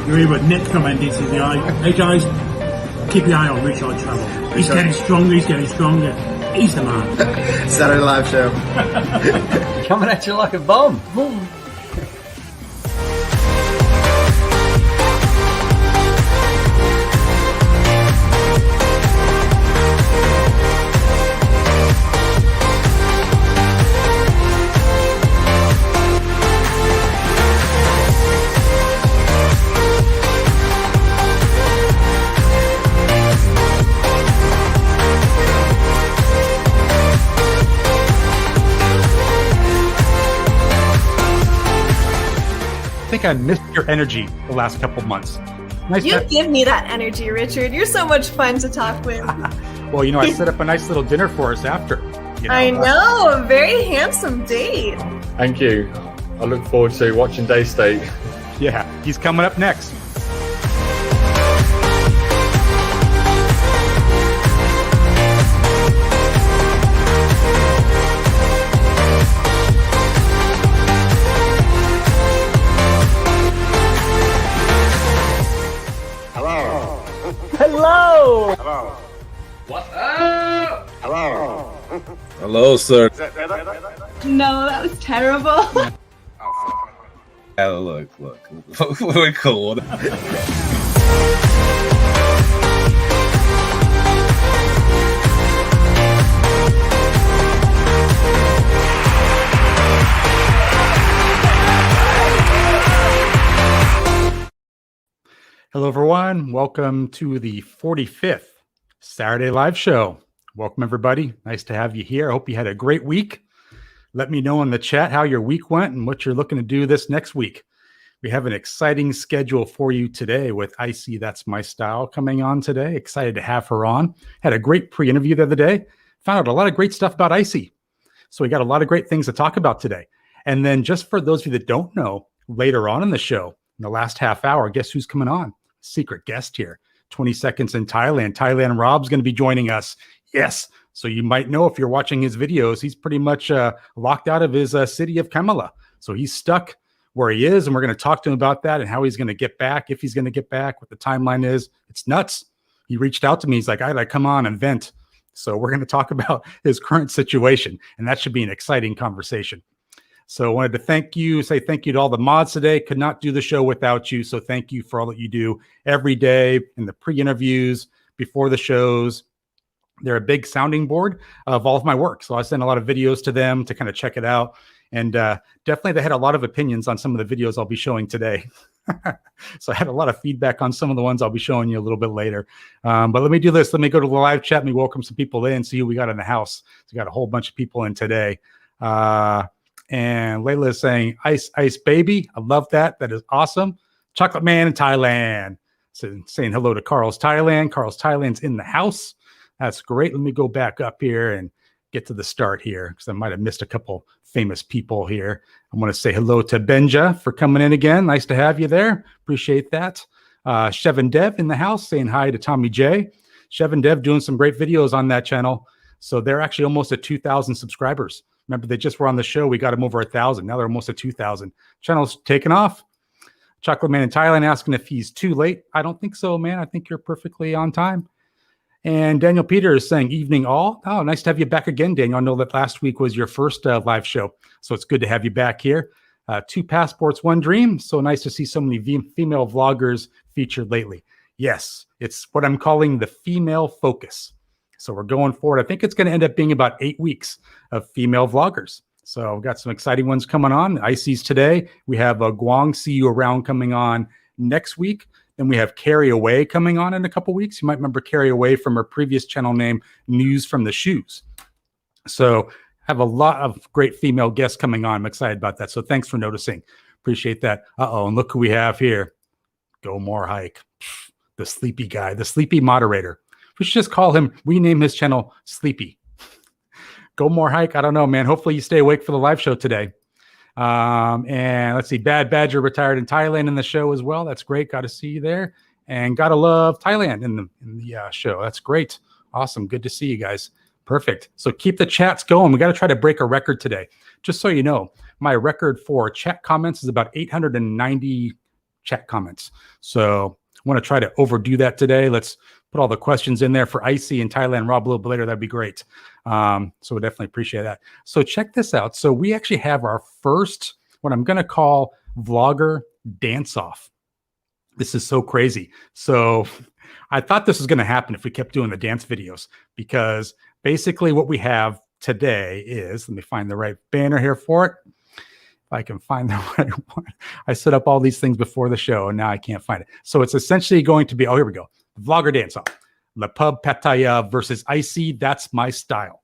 You hear what Nick commented to the eye. Hey guys, keep your eye on Richard Travel. He's getting stronger, he's getting stronger. He's the man. Saturday live show. Coming at you like a bomb. Boom. I think I missed your energy the last couple months. Nice you give me that energy, Richard. You're so much fun to talk with. Well, you know, I set up a nice little dinner for us after. You know, I know, a very handsome date. Thank you. I look forward to watching Day State. Yeah, he's coming up next. Hello. Hello. What's up? Hello. Hello, sir. Is that better? No, that was terrible. Look. We're cool. Hello, everyone. Welcome to the 45th Saturday Live Show. Welcome, everybody. Nice to have you here. I hope you had a great week. Let me know in the chat how your week went and what you're looking to do this next week. We have an exciting schedule for you today with Icecy, That's My Style, coming on today. Excited to have her on. Had a great pre-interview the other day. Found out a lot of great stuff about Icecy. So we got a lot of great things to talk about today. And then just for those of you that don't know, later on in the show, in the last half hour, guess who's coming on? Secret guest here. 20 seconds in Thailand. Thailand Rob's going to be joining us. Yes. So you might know if you're watching his videos, he's pretty much locked out of his city of Kamala. So he's stuck where he is. And we're going to talk to him about that and how he's going to get back, if he's going to get back, what the timeline is. It's nuts. He reached out to me. He's like, I'd like come on and vent. So we're going to talk about his current situation. And that should be an exciting conversation. So I wanted to say thank you to all the mods today. Could not do the show without you. So thank you for all that you do every day in the pre-interviews, before the shows. They're a big sounding board of all of my work. So I send a lot of videos to them to kind of check it out. And definitely they had a lot of opinions on some of the videos I'll be showing today. So I had a lot of feedback on some of the ones I'll be showing you a little bit later. But let me do this. Let me go to the live chat. Let me welcome some people in, see who we got in the house. So we got a whole bunch of people in today. And Layla is saying, Ice baby. I love that. That is awesome. Chocolate Man in Thailand. So saying hello to Carl's Thailand. Carl's Thailand's in the house. That's great. Let me go back up here and get to the start here because I might have missed a couple famous people here. I want to say hello to Benja for coming in again. Nice to have you there. Appreciate that. Chev and Dev in the house saying hi to Tommy J. Chev and Dev doing some great videos on that channel. So they're actually almost at 2,000 subscribers. Remember, they just were on the show. We got them over 1,000. Now they're almost at 2,000. Channel's taken off. Chocolate Man in Thailand asking if he's too late. I don't think so, man. I think you're perfectly on time. And Daniel Peter is saying evening all. Oh, nice to have you back again, Daniel. I know that last week was your first live show, so it's good to have you back here. 2 passports, 1 dream. So nice to see so many female vloggers featured lately. Yes, it's what I'm calling the female focus. So we're going forward. I think it's going to end up being about 8 weeks of female vloggers. So we've got some exciting ones coming on. Icecy's today. We have Guang See You Around coming on next week. Then we have Carry Away coming on in a couple weeks. You might remember Carry Away from her previous channel name, News from the Shoes. So have a lot of great female guests coming on. I'm excited about that. So thanks for noticing. Appreciate that. Uh-oh, and look who we have here. Go More Hike. The sleepy guy, the sleepy moderator. We should just call him, rename his channel Sleepy. Go More Hike. I don't know, man. Hopefully you stay awake for the live show today. And let's see, Bad Badger retired in Thailand in the show as well. That's great. Got to see you there. And gotta love Thailand in the show. That's great. Awesome. Good to see you guys. Perfect. So keep the chats going. We got to try to break a record today. Just so you know, my record for chat comments is about 890 chat comments. So I want to try to overdo that today. Let's put all the questions in there for Icecy and Thailand Rob a little bit later. That'd be great. So we definitely appreciate that. So check this out. So we actually have our first, what I'm going to call vlogger dance off. This is so crazy. So I thought this was going to happen if we kept doing the dance videos, because basically what we have today is, let me find the right banner here for it. If I can find the right one. I set up all these things before the show and now I can't find it. So it's essentially going to be, oh, here we go. Vlogger dance off. Le Pub Pattaya versus Icecy. That's my style.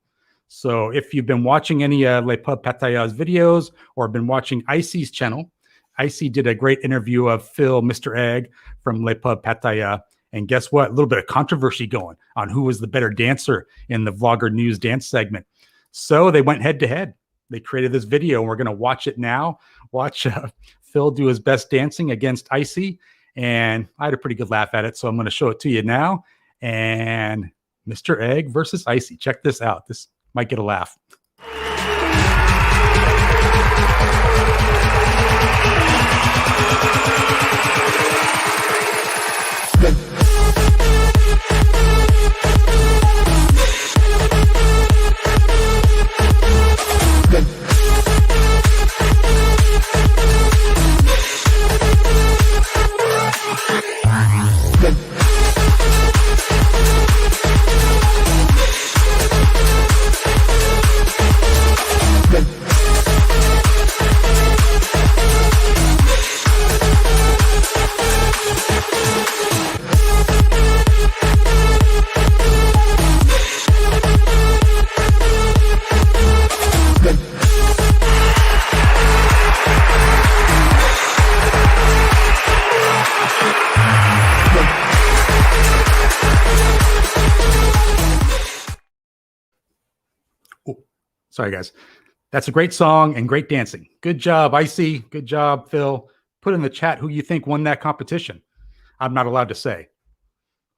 So if you've been watching any Le Pub Pattaya's videos or been watching Icecy's channel, Icecy did a great interview of Phil, Mr. Egg from Le Pub Pattaya. And guess what? A little bit of controversy going on who was the better dancer in the Vlogger News dance segment. So they went head to head. They created this video, and we're going to watch it now. Watch Phil do his best dancing against Icecy. And I had a pretty good laugh at it, so I'm going to show it to you now. And Mr. Egg versus Icecy. Check this out. This might get a laugh. Sorry, guys. That's a great song and great dancing. Good job, Icecy. Good job, Phil. Put in the chat who you think won that competition. I'm not allowed to say.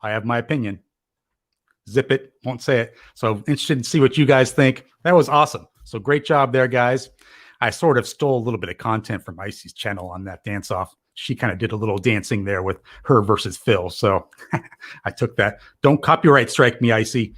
I have my opinion. Zip it. Won't say it. So interested to see what you guys think. That was awesome. So great job there, guys. I sort of stole a little bit of content from Icecy's channel on that dance-off. She kind of did a little dancing there with her versus Phil. So I took that. Don't copyright strike me, Icecy.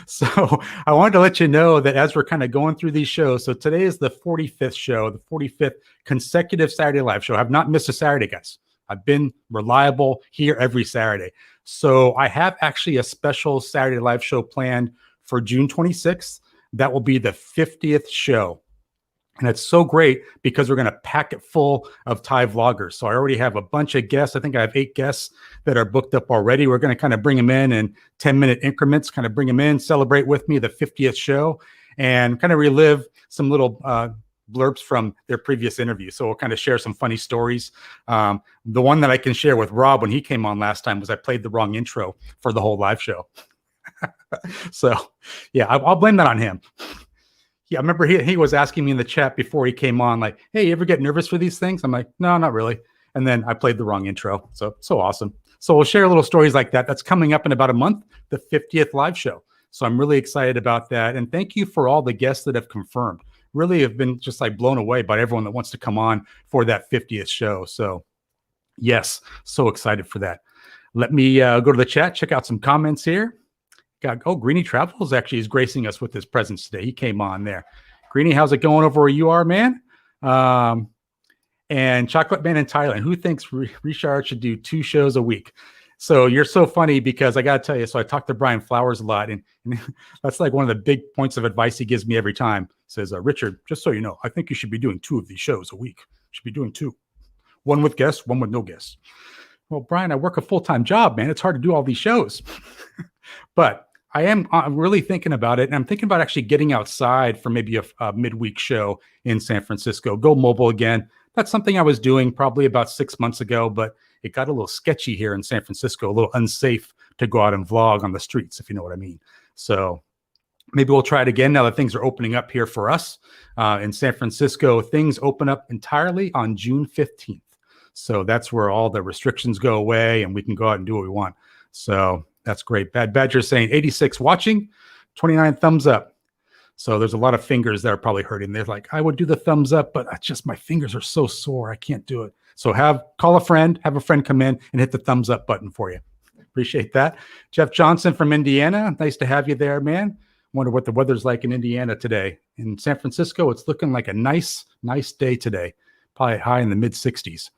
So I wanted to let you know that as we're kind of going through these shows, so today is the 45th show, the 45th consecutive Saturday live show. I've not missed a Saturday, guys. I've been reliable here every Saturday. So I have actually a special Saturday live show planned for June 26th. That will be the 50th show. And it's so great because we're going to pack it full of Thai vloggers. So I already have a bunch of guests. I think I have 8 guests that are booked up already. We're going to kind of bring them in 10-minute increments, kind of bring them in, celebrate with me the 50th show, and kind of relive some little blurbs from their previous interview. So we'll kind of share some funny stories. The one that I can share with Rob when he came on last time was I played the wrong intro for the whole live show. So yeah, I'll blame that on him. Yeah, I remember he was asking me in the chat before he came on, like, hey, you ever get nervous for these things? I'm like, no, not really. And then I played the wrong intro. So awesome. So we'll share little stories like that. That's coming up in about a month, the 50th live show. So I'm really excited about that. And thank you for all the guests that have confirmed. Really have been just like blown away by everyone that wants to come on for that 50th show. So yes, so excited for that. Let me go to the chat, check out some comments here. Greenie Travels actually is gracing us with his presence today. He came on there. Greenie, how's it going over where you are, man? And Chocolate Man in Thailand. Who thinks Richard should do 2 shows a week? So you're so funny because I got to tell you, so I talk to Brian Flowers a lot, and that's like one of the big points of advice he gives me every time. He says, Richard, just so you know, I think you should be doing 2 of these shows a week. You should be doing 2. One with guests, one with no guests. Well, Brian, I work a full-time job, man. It's hard to do all these shows. But I'm really thinking about it, and I'm thinking about actually getting outside for maybe a midweek show in San Francisco. Go mobile again. That's something I was doing probably about 6 months ago, but it got a little sketchy here in San Francisco, a little unsafe to go out and vlog on the streets, if you know what I mean. So maybe we'll try it again now that things are opening up here for us in San Francisco. Things open up entirely on June 15th. So that's where all the restrictions go away and we can go out and do what we want. So that's great. Bad Badger saying 86 watching, 29 thumbs up. So there's a lot of fingers that are probably hurting. They're like, I would do the thumbs up, but my fingers are so sore. I can't do it. So call a friend, have a friend come in and hit the thumbs up button for you. Appreciate that. Jeff Johnson from Indiana. Nice to have you there, man. Wonder what the weather's like in Indiana today. In San Francisco, it's looking like a nice day today. Probably high in the mid 60s.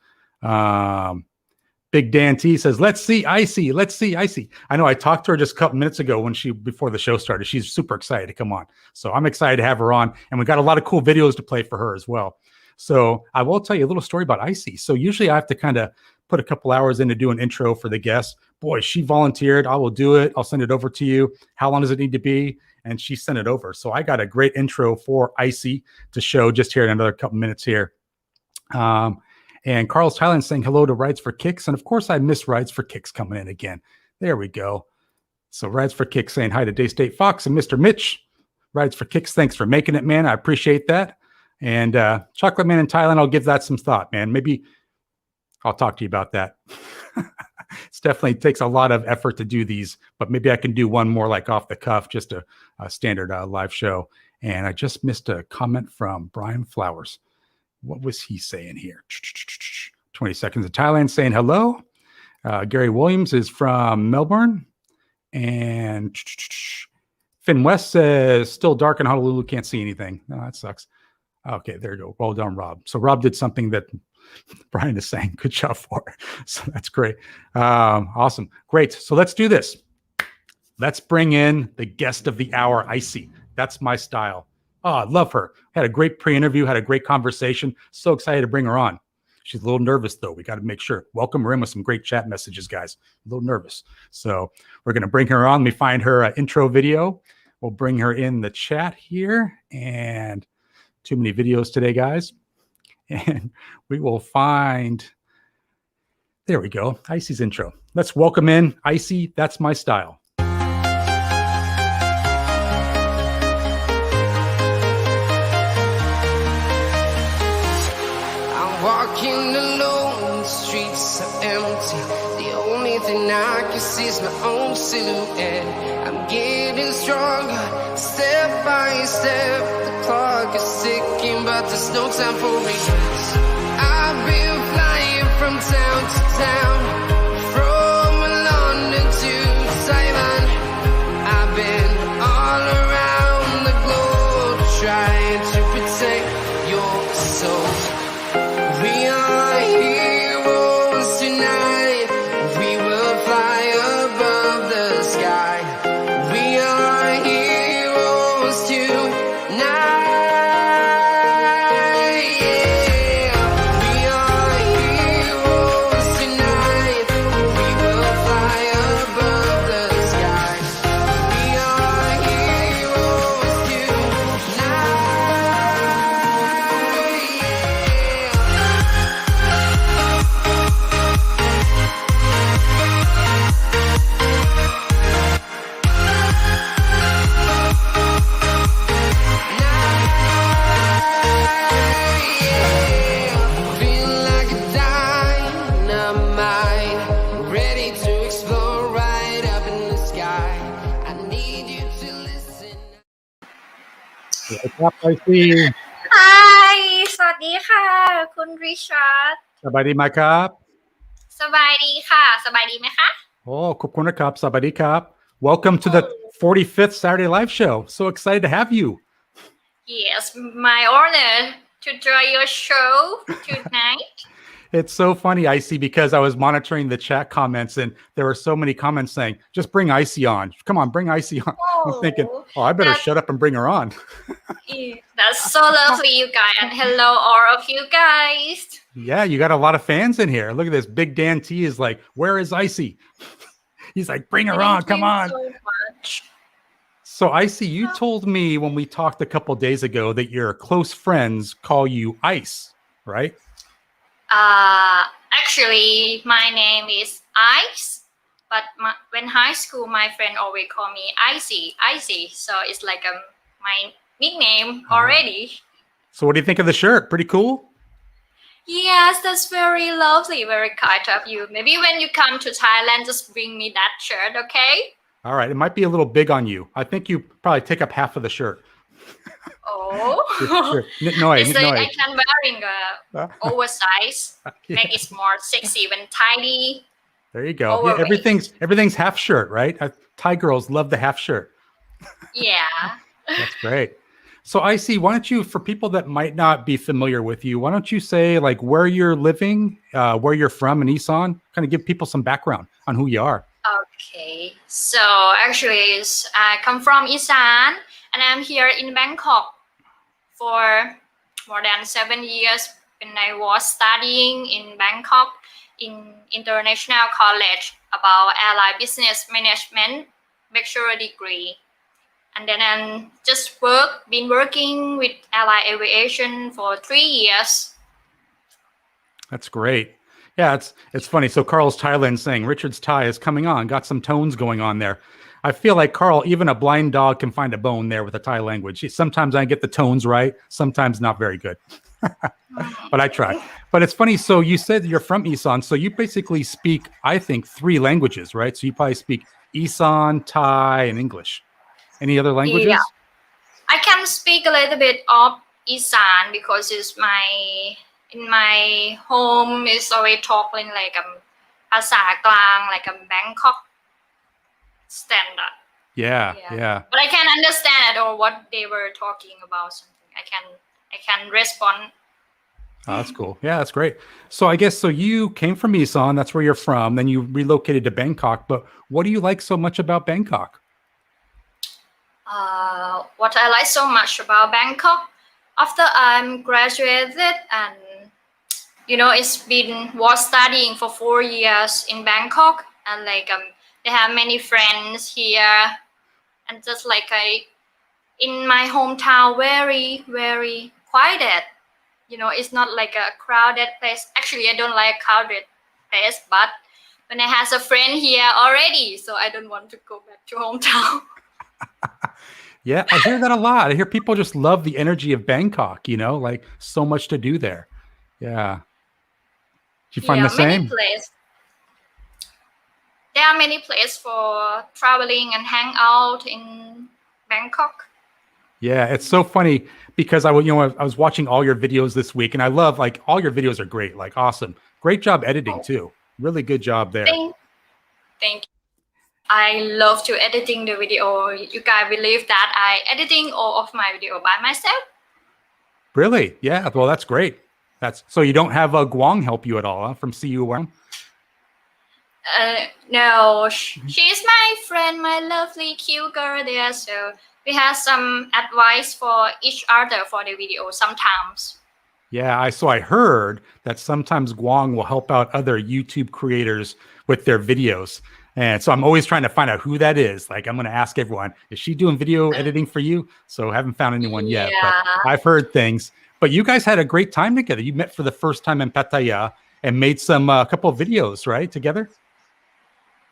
Big Dan T says, let's see Icecy. Let's see Icecy. I know I talked to her just a couple minutes ago before the show started. She's super excited to come on. So I'm excited to have her on. And we got a lot of cool videos to play for her as well. So I will tell you a little story about Icecy. So usually I have to kind of put a couple hours in to do an intro for the guests. Boy, she volunteered. I will do it. I'll send it over to you. How long does it need to be? And she sent it over. So I got a great intro for Icecy to show just here in another couple minutes here. And Carl's Thailand saying hello to Rides for Kicks. And of course, I miss Rides for Kicks coming in again. There we go. So Rides for Kicks saying hi to Day State Fox and Mr. Mitch. Rides for Kicks, thanks for making it, man. I appreciate that. And Chocolate Man in Thailand, I'll give that some thought, man. Maybe I'll talk to you about that. It's definitely takes a lot of effort to do these, but maybe I can do one more like off the cuff, just a standard live show. And I just missed a comment from Brian Flowers. What was he saying here? 20 seconds of Thailand saying hello. Gary Williams is from Melbourne. And Finn West says, still dark in Honolulu, can't see anything. No, that sucks. Okay, there you go. Well done, Rob. So Rob did something that Brian is saying. Good job for it. So that's great. Awesome. Great. So let's do this. Let's bring in the guest of the hour, Icecy. That's my style. Oh, I love her. Had a great pre-interview, had a great conversation. So excited to bring her on. She's a little nervous, though. We got to make sure. Welcome her in with some great chat messages, guys. A little nervous. So we're going to bring her on. Let me find her intro video. We'll bring her in the chat here. And too many videos today, guys. And we will find, there we go, Icecy's intro. Let's welcome in Icecy. That's my style. Walking alone, the streets are empty. The only thing I can see is my own silhouette. I'm getting stronger, step by step. The clock is ticking, but there's no time for regrets. I've been flying from town to town, from London to Thailand. I've been all around the globe, trying to protect your soul. We are heroes tonight. We will fly above the sky. We are heroes tonight. Yeah. We are heroes tonight. We will fly above the sky. We are heroes tonight. Feel like a dynamite, ready to explore right up in the sky. I need you to listen. What's up, Icecy? Hi สวัสดีค่ะ คุณริชาร์ด Sabadi my cup. สบายดีค่ะ สบายดีไหมคะ Oh, Kupuna Cup, Sabadi Cup. Welcome to the 45th Saturday Live Show. So excited to have you. Yes my honor to join your show tonight It's so funny, Icecy, because I was monitoring the chat comments and there were so many comments saying, just bring Icecy on. Come on, bring Icecy on. I'm thinking, oh, I better shut up and bring her on. That's so lovely you guys and hello all of you guys Yeah, you got a lot of fans in here. Look at this. Big Dan T is like, where is Icecy? He's like, bring her on. Come on. Thank you so much. So Icecy, you told me when we talked a couple days ago that your close friends call you Ice, right? Actually my name is Ice But when high school, my friend always call me Icecy. So it's like my nickname already. So what do you think of the shirt? Pretty cool? Yes, that's very lovely, very kind of you. Maybe when you come to Thailand, just bring me that shirt, okay? All right. It might be a little big on you. I think you probably take up half of the shirt. Oh. It's like I can wearing oversized, make it more sexy when tiny. There you go. Yeah, Overweight. everything's half shirt, right? Thai girls love the half shirt. Yeah. That's great. So Icecy, why don't you, for people that might not be familiar with you, why don't you say like where you're living, where you're from in Isan, kind of give people some background on who you are. Okay. So actually, I come from Isan, and I'm here in Bangkok for more than 7 years. When I was studying in Bangkok in International College about airline business management bachelor degree. And then I just been working with airline aviation for 3 years. That's great. Yeah, it's funny. So Carl's Thailand saying Richard's Thai is coming on, got some tones going on there. I feel like Carl, even a blind dog can find a bone there with the Thai language. Sometimes I get the tones right, sometimes not very good. But I try. But it's funny. So you said you're from Isan. So you basically speak, I think, 3 languages, right? So you probably speak Isan, Thai, and English. Any other languages? Yeah. I can speak a little bit of Isan because in my home is always talking like ภาษากลาง like a Bangkok standard. Yeah. But I can understand at all what they were talking about. Something I can respond. Oh, that's cool. Yeah, that's great. So I guess you came from Isan, that's where you're from. Then you relocated to Bangkok. But what do you like so much about Bangkok? What I like so much about Bangkok, after I'm graduated and was studying for 4 years in Bangkok, and like they have many friends here, and just like in my hometown, very very quiet. It's not like a crowded place. Actually, I don't like crowded place, but when I have a friend here already, so I don't want to go back to hometown. Yeah, I hear that a lot. I hear people just love the energy of Bangkok, like so much to do there. Yeah. Do you find the same? There are many places for traveling and hang out in Bangkok. Yeah, it's so funny because I was watching all your videos this week, and I love like all your videos are great, like awesome. Great job editing too. Really good job there. Thank you. I love to editing the video. You guys believe that I editing all of my video by myself? Really? Yeah. Well, that's great. So you don't have Guang help you at all, huh, from CU One? No, she's my friend, my lovely cute girl there. So we have some advice for each other for the video sometimes. Yeah, so I heard that sometimes Guang will help out other YouTube creators with their videos. And so I'm always trying to find out who that is. Like, I'm going to ask everyone, is she doing video editing for you? So I haven't found anyone yet, but I've heard things. But you guys had a great time together. You met for the first time in Pattaya and made a couple of videos, right, together?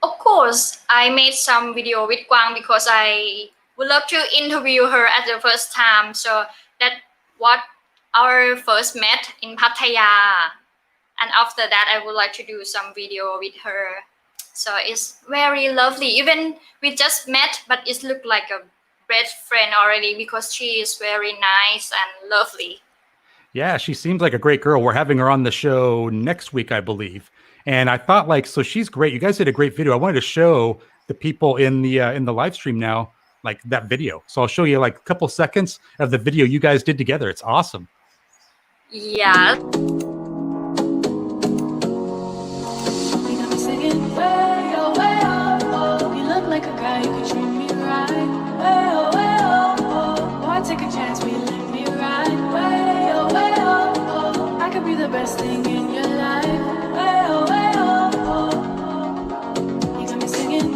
Of course, I made some video with Guang because I would love to interview her at the first time. So that what our first met in Pattaya. And after that, I would like to do some video with her. So it's very lovely. Even we just met, but it looked like a best friend already because she is very nice and lovely. Yeah, she seems like a great girl. We're having her on the show next week, I believe. And I thought so she's great. You guys did a great video. I wanted to show the people in the live stream now, like that video. So I'll show you like a couple seconds of the video you guys did together. It's awesome. Yeah. Like a guy who could treat me right. Boy, take a chance, will you let me ride? I could be the best thing in your life. You got me singing.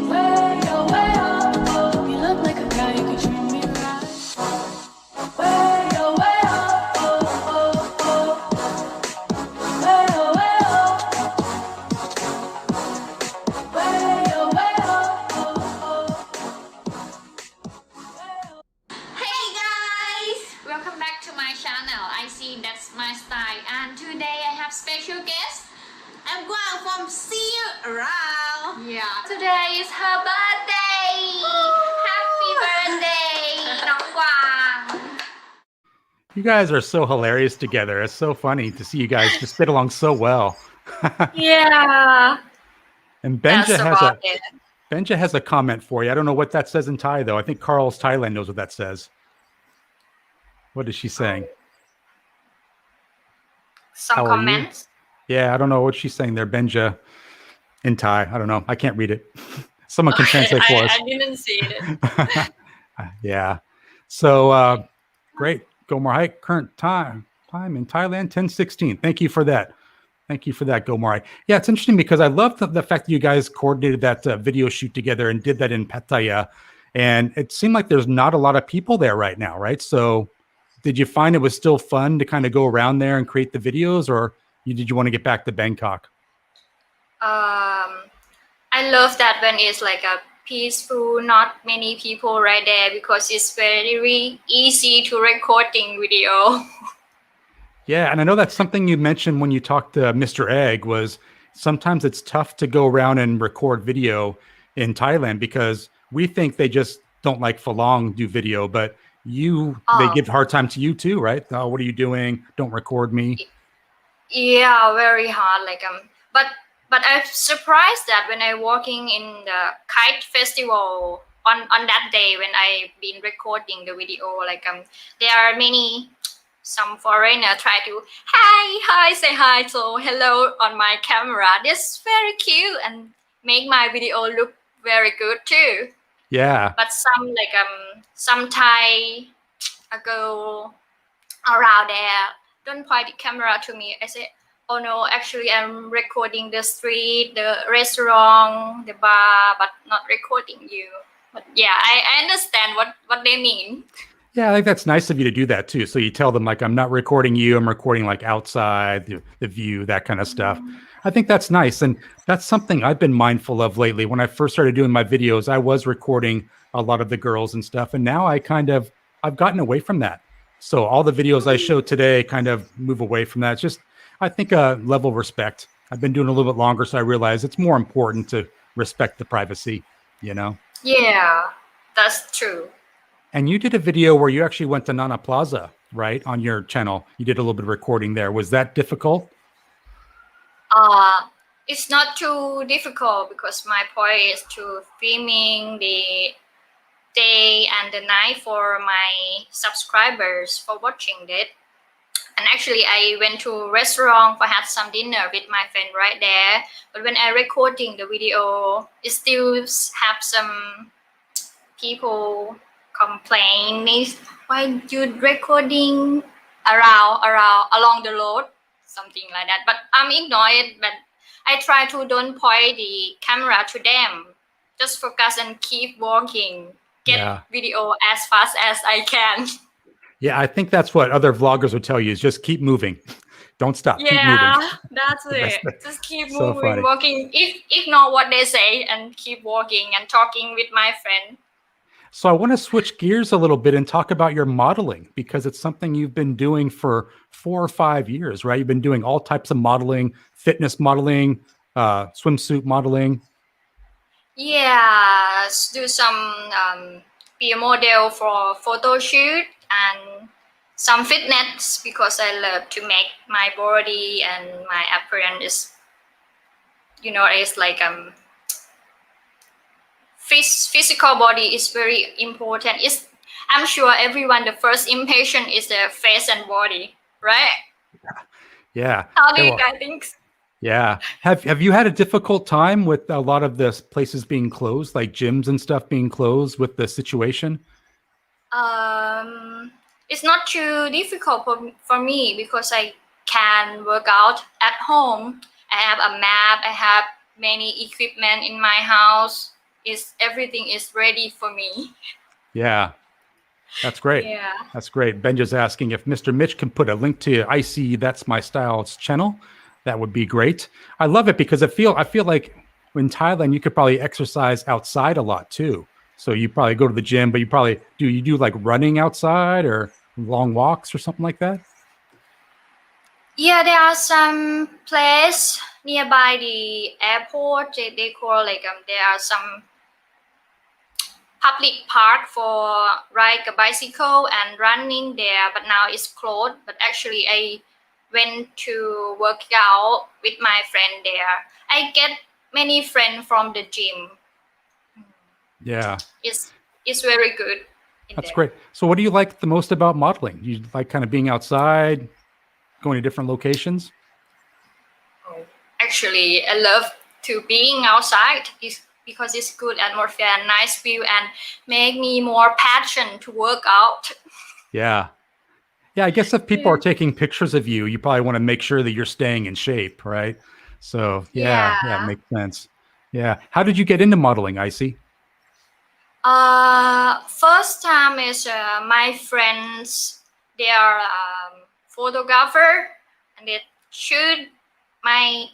You look like a guy who could treat me right. my channel. Icecy, that's my style. And today I have special guest. I'm Guang from See You Around. Yeah. Today is her birthday. Happy birthday, Nong Guang. You guys are so hilarious together. It's so funny to see you guys just get along so well. Yeah. And That's about it. Benja has a comment for you. I don't know what that says in Thai, though. I think Carl's Thailand knows what that says. What is she saying? Some How are you? comments. Yeah, I don't know what she's saying there, Benja, in Thai. I don't know. I can't read it. Someone can translate for us. I didn't see it. Yeah. So great. Go more hike. Current time in Thailand, 10:16. Thank you for that. Thank you for that, Gomari. Yeah, it's interesting because I love the fact that you guys coordinated that video shoot together and did that in Pattaya. And it seemed like there's not a lot of people there right now, right? So did you find it was still fun to kind of go around there and create the videos, or did you want to get back to Bangkok? I love that when it's like a peaceful, not many people right there, because it's very easy to recording video. Yeah, and I know that's something you mentioned when you talked to Mr. Egg was sometimes it's tough to go around and record video in Thailand because we think they just don't like Falong do video, but they give a hard time to you too, right? Oh, what are you doing? Don't record me. Yeah, very hard. But I'm surprised that when I walking in the kite festival on that day when I've been recording the video, there are some foreigner try to say hi, so hello on my camera. That's very cute and make my video look very good too. Yeah. But some Thai girl around there don't point the camera to me. I say, oh no, actually I'm recording the street, the restaurant, the bar, but not recording you. But yeah, I understand what they mean. Yeah, I think that's nice of you to do that too. So you tell them like, I'm not recording you, I'm recording like outside, the view, that kind of stuff. I think that's nice. And that's something I've been mindful of lately. When I first started doing my videos, I was recording a lot of the girls and stuff. And now I've gotten away from that. So all the videos I show today kind of move away from that. It's just, I think a level of respect. I've been doing a little bit longer, so I realize it's more important to respect the privacy, you know? Yeah, that's true. And you did a video where you actually went to Nana Plaza, right? On your channel. You did a little bit of recording there. Was that difficult? It's not too difficult because my point is to filming the day and the night for my subscribers for watching it. And actually I went to a restaurant for had some dinner with my friend right there. But when I recording the video, it still have some people complaining, why you recording along the road, something like that. But I'm ignored. But I try to don't point the camera to them, just focus and keep walking, get video as fast as I can. Yeah, I think that's what other vloggers would tell you is just keep moving. Don't stop. Yeah, keep moving. That's it. Just keep So moving, funny. walking, ignore what they say and keep walking and talking with my friend. So I want to switch gears a little bit and talk about your modeling because it's something you've been doing for 4 or 5 years, right? You've been doing all types of modeling, fitness modeling, swimsuit modeling. Yeah, do some be a model for photo shoot and some fitness because I love to make my body and my appearance. It's like physical body is very important. I'm sure everyone, the first impression is the face and body, right? Yeah. How do you guys think? Yeah. Have you had a difficult time with a lot of the places being closed, like gyms and stuff being closed with the situation? It's not too difficult for me because I can work out at home. I have a map. I have many equipment in my house. Everything is ready for me. Yeah. That's great. Yeah. That's great. Benja's asking if Mr. Mitch can put a link to Icecy That's My Style's channel. That would be great. I love it because I feel like in Thailand you could probably exercise outside a lot too. So you probably go to the gym, but you do like running outside or long walks or something like that? Yeah, there are some place nearby the airport. They call like there are some public park for ride a bicycle and running there, but now it's closed. But actually, I went to work out with my friend there. I get many friends from the gym. Yeah. It's very good. That's great. So what do you like the most about modeling? You like kind of being outside, going to different locations? Actually, I love to being outside because it's good atmosphere and nice view and make me more passion to work out. Yeah. Yeah, I guess if people are taking pictures of you, you probably want to make sure that you're staying in shape, right? So yeah, it makes sense. Yeah. How did you get into modeling, Icecy? First time is my friends. They are photographer and they shoot my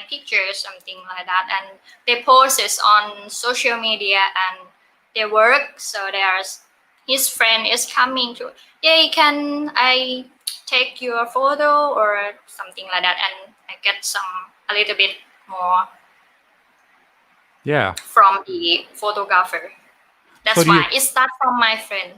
picture, something like that, and they post it on social media and they work. So there's his friend is coming to, can I take your photo or something like that, and I get a little bit more from the photographer. That's why it starts from my friend.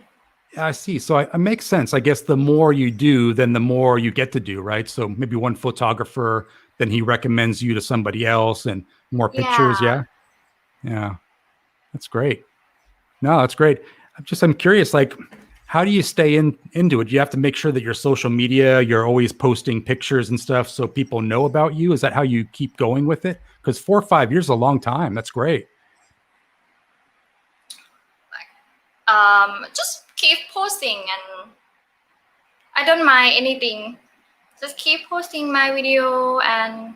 I see. So it makes sense. I guess the more you do, then the more you get to do, right? So maybe one photographer, then he recommends you to somebody else and more pictures. Yeah. That's great. No, that's great. I'm curious, like, how do you stay into it? Do you have to make sure that your social media, you're always posting pictures and stuff so people know about you? Is that how you keep going with it? Because 4 or 5 years is a long time. That's great. Just keep posting and I don't mind anything. Just keep posting my video, and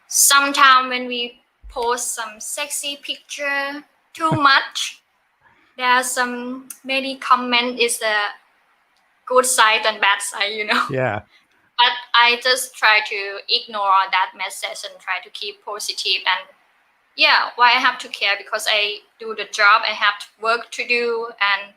sometimes when we post some sexy picture too much, there are some many comment is a good side and bad side, Yeah. But I just try to ignore that message and try to keep positive. And why I have to care, because I do the job, I have work to do, and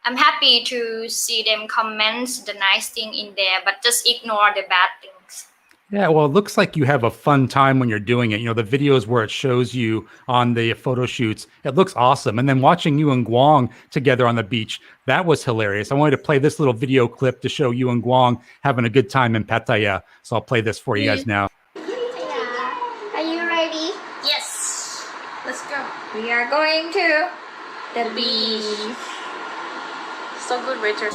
I'm happy to see them comment the nice thing in there, but just ignore the bad things. Yeah, well, it looks like you have a fun time when you're doing it. The videos where it shows you on the photo shoots, it looks awesome. And then watching you and Guang together on the beach, that was hilarious. I wanted to play this little video clip to show you and Guang having a good time in Pattaya. So I'll play this for you guys now. Are you ready? Yes. Let's go. We are going to the beach. So good, Richard.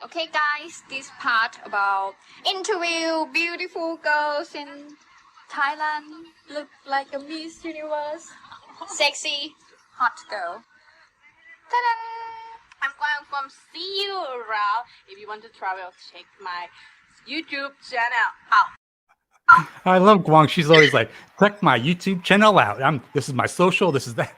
Okay guys, this part about interview beautiful girls in Thailand, look like a Miss Universe, sexy, hot girl. Ta-da! I'm Guang from See You Around. If you want to travel, check my YouTube channel out. I love Guang. She's always like, check my YouTube channel out. This is my social. This is that.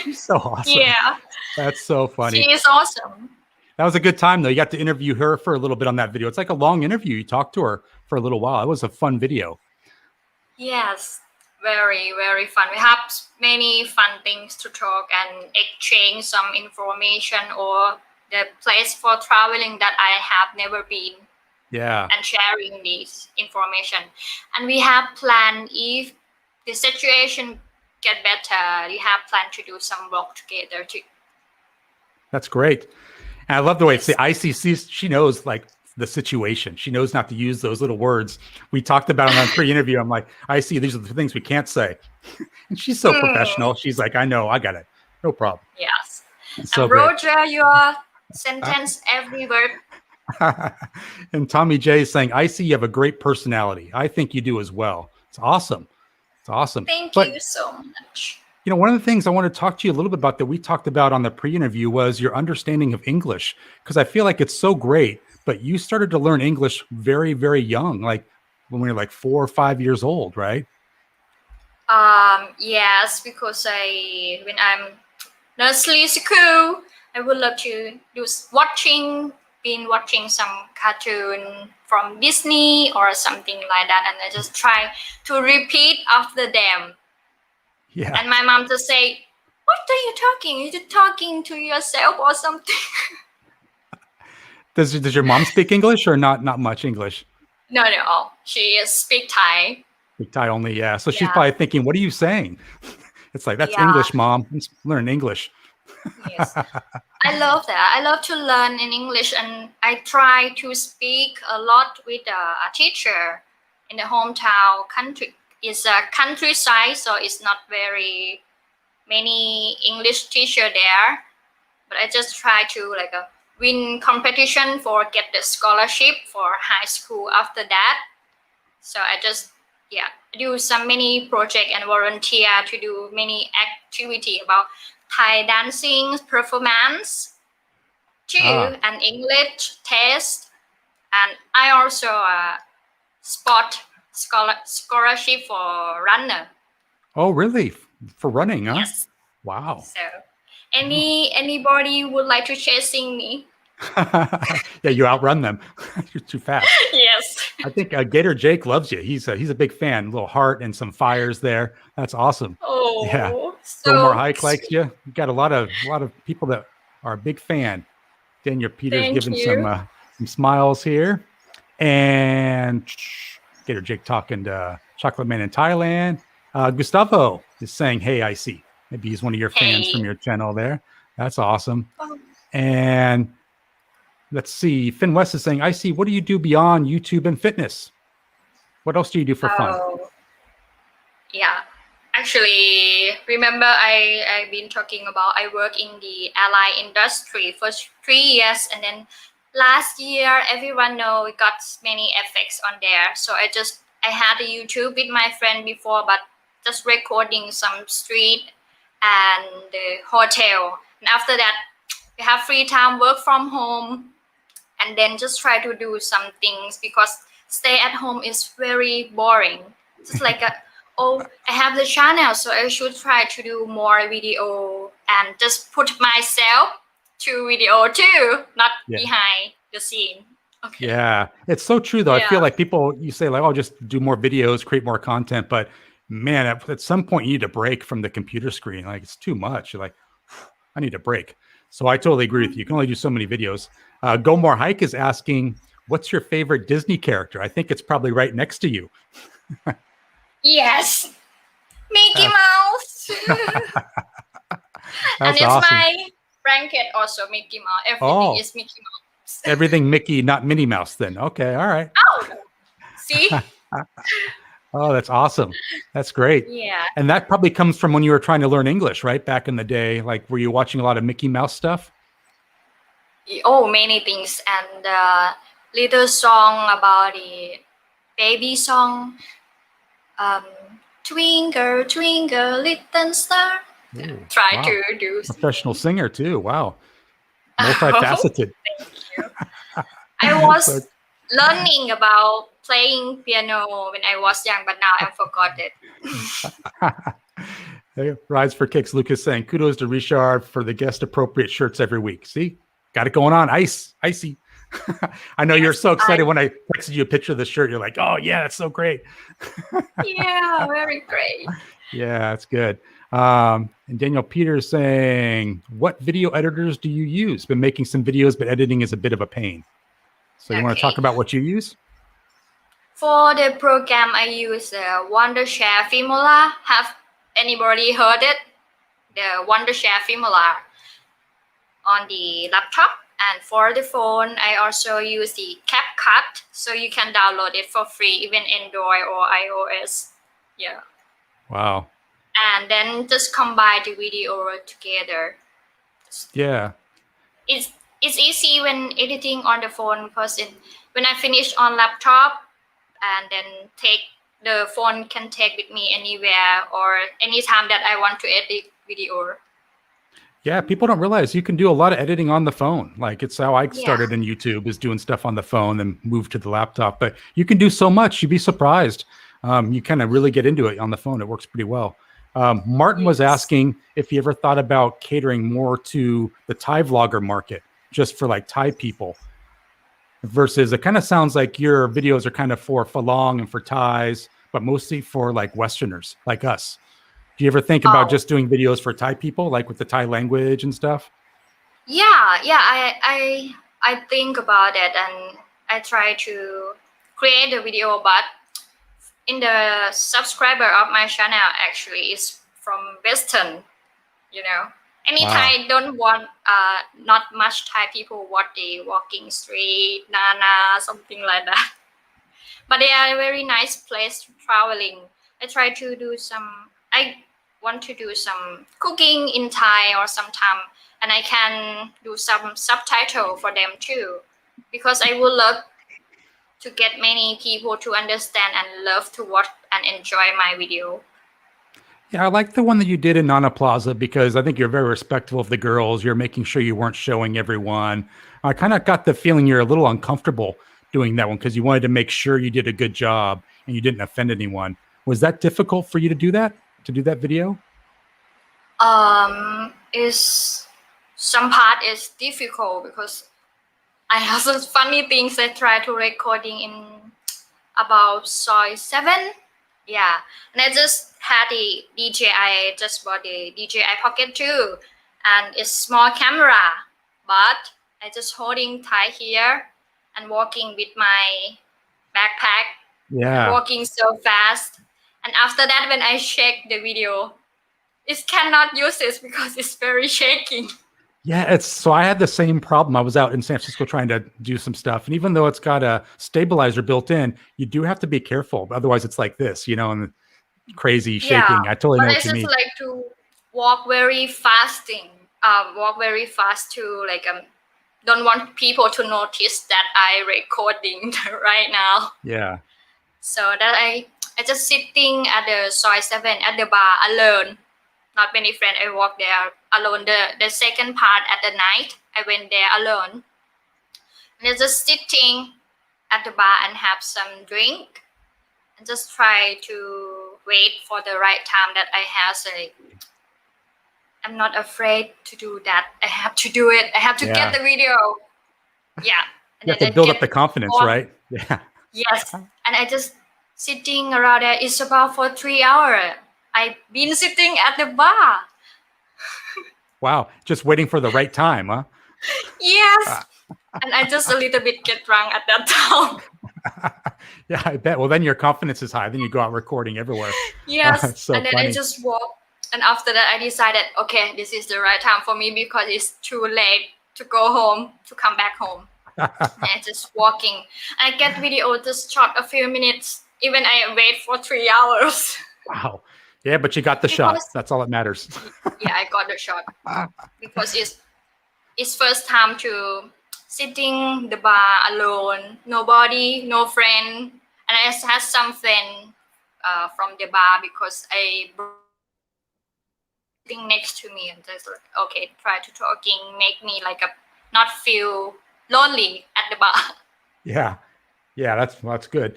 She's so awesome. Yeah. That's so funny. She is awesome. That was a good time, though. You got to interview her for a little bit on that video. It's like a long interview. You talked to her for a little while. It was a fun video. Yes, very, very fun. We have many fun things to talk and exchange some information or the place for traveling that I have never been. Yeah. And sharing this information. And we have planned, if the situation get better, we have planned to do some work together too. That's great. And I love the way it's the Icecy. She knows like the situation. She knows not to use those little words. We talked about it on pre-interview. I'm like, Icecy, these are the things we can't say. And she's so professional. She's like, I know, I got it. No problem. Yes. So and Roger, your sentence every word. And Tommy J is saying, Icecy, you have a great personality. I think you do as well. It's awesome. It's awesome. Thank you so much. One of the things I want to talk to you a little bit about that we talked about on the pre-interview was your understanding of English, because I feel like it's so great, but you started to learn English very, very young, like when we were like 4 or 5 years old, right? Yes, because when I'm nursery school, I would love to been watching some cartoon from Disney or something like that, and I just try to repeat after them. Yeah. And my mom just say, "What are you talking? Are you talking to yourself or something?" Does your mom speak English or not much English? No, she speak Thai. Speak Thai only, yeah. So she's Yeah. probably thinking, what are you saying? It's like, that's Yeah. English, Mom. Let's learn English. Yes. I love that. I love to learn in English, and I try to speak a lot with a teacher in the hometown country. It's a countryside, so it's not very many English teacher there. But I just try to win competition for get the scholarship for high school after that. So I just do some many project and volunteer to do many activity about Thai dancing performance too, and English test, and I also sport scholarship for runner. Oh, really? For running, huh? Yes. Wow. So anybody would like to chasing me? Yeah, you outrun them. You're too fast. Yes. I think Gator Jake loves you. He's a big fan. Little heart and some fires there. That's awesome. Oh, Yeah. so Gilmore Hike likes you. You got a lot of people that are a big fan. Daniel Peters Thank giving you. some smiles here, and Gator Jake talking to Chocolate Man in Thailand. Gustavo is saying, "Hey, Icecy." Maybe he's one of your fans from your channel there. That's awesome. And let's see. Finn West is saying, "Icecy, what do you do beyond YouTube and fitness? What else do you do for fun?" Yeah. Actually, remember I've been talking about I work in the airline industry for 3 years, and then last year everyone know we got many effects on there. So I had a YouTube with my friend before, but just recording some street and the hotel. And after that, we have free time, work from home, and then just try to do some things because stay at home is very boring. Just like I have the channel, so I should try to do more video and just put myself to video too, not behind the scene. Okay. Yeah, it's so true though. I feel like people, you say like, "Oh, just do more videos, create more content," but man, at some point you need a break from the computer screen. Like it's too much. You're like, I need a break. So I totally agree with you. You can only do so many videos. Go More Hike is asking, what's your favorite Disney character? I think it's probably right next to you. Yes, Mickey Mouse. And it's awesome. my blanket also Mickey Mouse. Everything is Mickey Mouse. Everything Mickey, not Minnie Mouse then. Okay, all right. Oh, see? Oh, that's awesome. That's great. Yeah. And that probably comes from when you were trying to learn English, right? Back in the day, like were you watching a lot of Mickey Mouse stuff? Oh, many things. And little song about the baby song. Twinkle, twinkle, little star. Try to do. Professional singer too. Wow. Multifaceted. Thank you. I was learning about playing piano when I was young, but now I forgot it. Hey, Rise for Kicks, Lucas saying, kudos to Richard for the guest appropriate shirts every week. See, got it going on. Icecy. I know you're so excited when I texted you a picture of the shirt. You're like, oh yeah, that's so great. Yeah, very great. Yeah, that's good. And Daniel Peters saying, what video editors do you use? Been making some videos, but editing is a bit of a pain. So you want to talk about what you use? For the program, I use the Wondershare Formula. Have anybody heard it? The Wondershare Formula on the laptop. And for the phone, I also use the CapCut, so you can download it for free, even Android or iOS. Yeah. Wow. And then just combine the video together. Yeah. It's easy when editing on the phone because when I finish on laptop, and then the phone can take with me anywhere or anytime that I want to edit video. Yeah, people don't realize you can do a lot of editing on the phone. Like it's how I Yeah. started in YouTube, is doing stuff on the phone, then moved to the laptop. But you can do so much. You'd be surprised. You kind of really get into it on the phone. It works pretty well. Martin was Yes. asking if you ever thought about catering more to the Thai vlogger market, just for like Thai people. Versus, it kind of sounds like your videos are kind of for Falong and for Thais, but mostly for like Westerners like us. Do you ever think about just doing videos for Thai people, like with the Thai language and stuff? Yeah, I think about it, and I try to create a video, but in the subscriber of my channel actually is from Western, you know. Any Wow. Thai don't want not much Thai people what they walking street, Nana, something like that. But they are a very nice place traveling. I try to do I want to do some cooking in Thai or sometime, and I can do some subtitle for them too, because I would love to get many people to understand and love to watch and enjoy my video. Yeah, I like the one that you did in Nana Plaza because I think you're very respectful of the girls. You're making sure you weren't showing everyone. I kind of got the feeling you're a little uncomfortable doing that one because you wanted to make sure you did a good job and you didn't offend anyone. Was that difficult for you to do that video? Is some part is difficult because I have some funny things I try to recording in about Soy 7. Yeah, and I just had the DJI, just bought the DJI Pocket 2, and it's small camera, but I just holding tight here and walking with my backpack, Yeah. walking so fast. And after that, when I check the video, it cannot use this because it's very shaking. Yeah, so I had the same problem. I was out in San Francisco trying to do some stuff. And even though it's got a stabilizer built in, you do have to be careful. Otherwise it's like this, and crazy shaking. Yeah, I totally know but I what you just mean. like to walk very fast to like don't want people to notice that I recording right now. Yeah. So that I just sitting at the Soy 7 at the bar alone. Not many friends. I walk there alone. The second part at the night, I went there alone. And I just sitting at the bar and have some drink. And just try to wait for the right time that I have. So I'm not afraid to do that. I have to do it. I have to get the video. Yeah. And You have to build up the confidence, right? Yeah. Yes. And I just sitting around there. It's about for 3 hours. I've been sitting at the bar. Wow. Just waiting for the right time, huh? Yes. And I just a little bit get drunk at that time. Yeah, I bet. Well, then your confidence is high. Then you go out recording everywhere. Yes. So and then funny. I just walk. And after that, I decided, okay, this is the right time for me because it's too late to go home, to come back home. And I just walking. I get video just shot a few minutes. Even I wait for 3 hours. Wow. Yeah, but you got the shot. That's all that matters. Yeah, I got the shot because it's first time to sitting the bar alone, nobody, no friend, and I just had some friend from the bar because I sitting next to me and just like, okay, try to talking, make me like not feel lonely at the bar. Yeah. Yeah, that's good.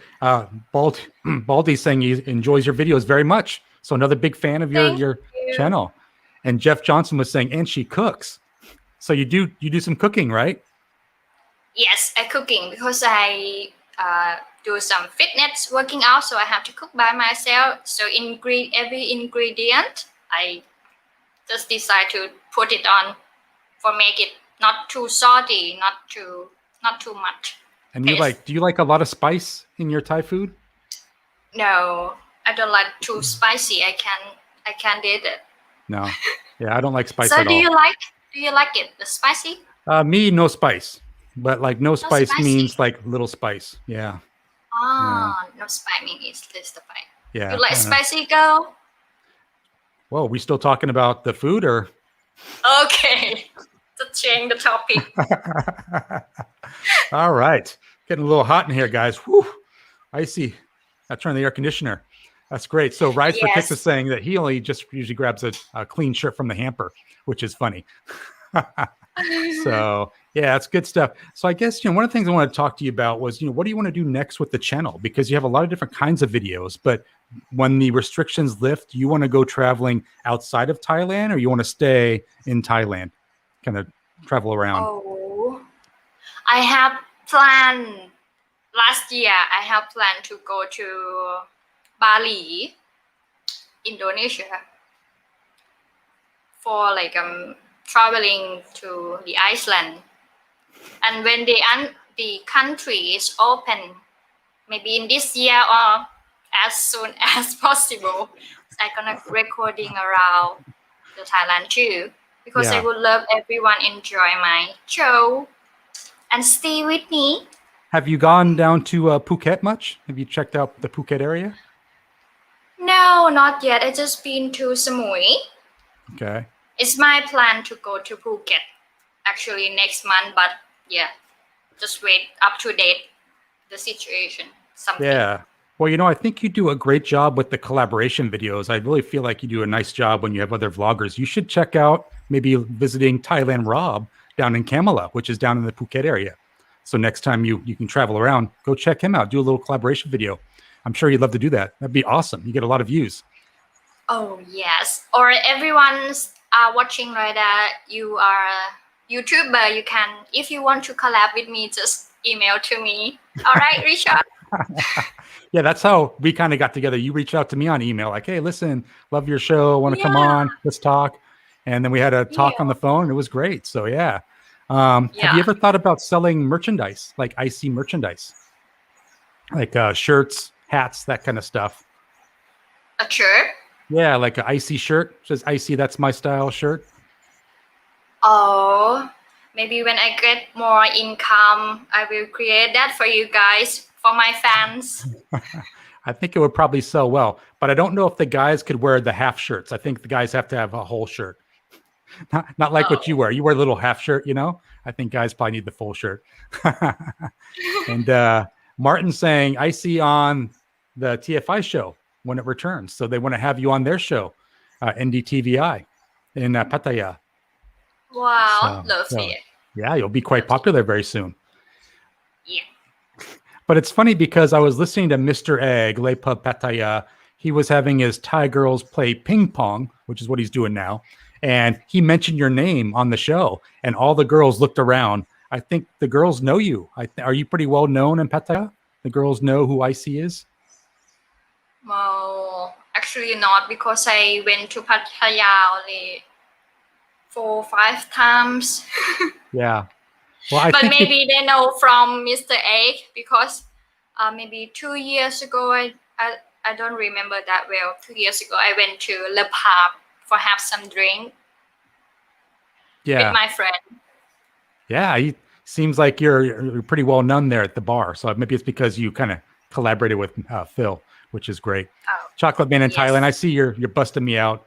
Baldy's saying he enjoys your videos very much. So another big fan of your channel. And Jeff Johnson was saying, and she cooks. So you do some cooking, right? Yes, I cooking because I do some fitness working out, so I have to cook by myself. So every ingredient, I just decide to put it on for make it not too salty, not too much. And do you like a lot of spice in your Thai food? No, I don't like too spicy. I can't eat it. No. Yeah, I don't like spice So at all. do you like it, the spicy? Me, no spice. But like no spice spicy. means like little spice. Yeah. No spice means this the spice. Yeah. You like spicy, girl? Whoa, we still talking about the food or? Okay. To change the topic. All right. Getting a little hot in here, guys. Whew. Icy. I turned the air conditioner. That's great. So Rise for Kicks Yes. is saying that he only just usually grabs a clean shirt from the hamper, which is funny. So yeah, it's good stuff. So I guess, one of the things I want to talk to you about was, what do you want to do next with the channel? Because you have a lot of different kinds of videos, but when the restrictions lift, you want to go traveling outside of Thailand, or you want to stay in Thailand, kind of travel around? Oh, I have planned last year. I have planned to go to Bali, Indonesia, for like traveling to the Iceland. And when the country is open, maybe in this year or as soon as possible, I'm gonna recording around the Thailand too, because I Yeah. would love everyone enjoy my show and stay with me. Have you gone down to Phuket much? Have you checked out the Phuket area? No, not yet. I just been to Samui. Okay. It's my plan to go to Phuket actually next month, but yeah, just wait up to date the situation. Something. Yeah. Well, I think you do a great job with the collaboration videos. I really feel like you do a nice job when you have other vloggers. You should check out maybe visiting Thailand Rob down in Kamala, which is down in the Phuket area. So next time you can travel around, go check him out. Do a little collaboration video. I'm sure you'd love to do that. That'd be awesome. You get a lot of views. Oh yes. Or everyone's watching right now. You are a YouTuber. You can, if you want to collab with me, just email to me. All right, Richard. Yeah, that's how we kind of got together. You reached out to me on email, like, hey, listen, love your show. Want to come on? Let's talk. And then we had a talk on the phone. It was great. So yeah. Have you ever thought about selling merchandise, like Icecy merchandise? Like shirts, hats, that kind of stuff. A shirt? Yeah, like an Icecy shirt. It says Icecy, that's my style shirt. Oh, maybe when I get more income, I will create that for you guys, for my fans. I think it would probably sell well, but I don't know if the guys could wear the half shirts. I think the guys have to have a whole shirt. Not like what you wear. You wear a little half shirt, I think guys probably need the full shirt. And Martin's saying, I see on the TFI show when it returns. So they want to have you on their show, NDTVI in Pattaya. Wow, lovely. Yeah, you'll be quite popular very soon. Yeah. But it's funny because I was listening to Mr. Egg, Le Pub Pattaya. He was having his Thai girls play ping pong, which is what he's doing now. And he mentioned your name on the show, and all the girls looked around. I think the girls know you. Are you pretty well known in Pattaya? The girls know who Icecy is? Well, actually not, because I went to Pattaya only 4 or 5 times. Yeah. Well, but maybe they know from Mr. Egg, because maybe 2 years ago, I don't remember that well. 2 years ago, I went to Le Pub for have some drink with my friend. Yeah, he seems like you're pretty well known there at the bar. So maybe it's because you kind of collaborated with Phil, which is great. Oh, Chocolate Man in Thailand. I see you're busting me out,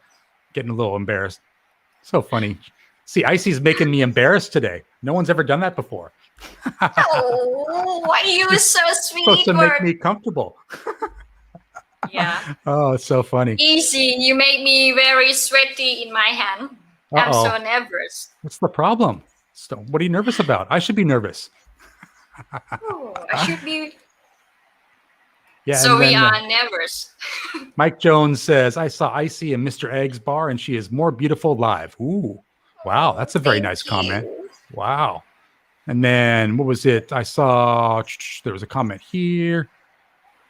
getting a little embarrassed. So funny. See, Icecy's making me embarrassed today. No one's ever done that before. Oh, why are you so sweet? Supposed to make me comfortable. Yeah. Oh, it's so funny. Easy. You make me very sweaty in my hand. I'm so nervous. What's the problem? So, what are you nervous about? I should be nervous. Oh, I should be. Yeah. So we are nervous. Mike Jones says, I saw Icecy in Mr. Egg's bar, and she is more beautiful live. Ooh, wow. That's a very nice comment. Wow. And then what was it? I saw there was a comment here.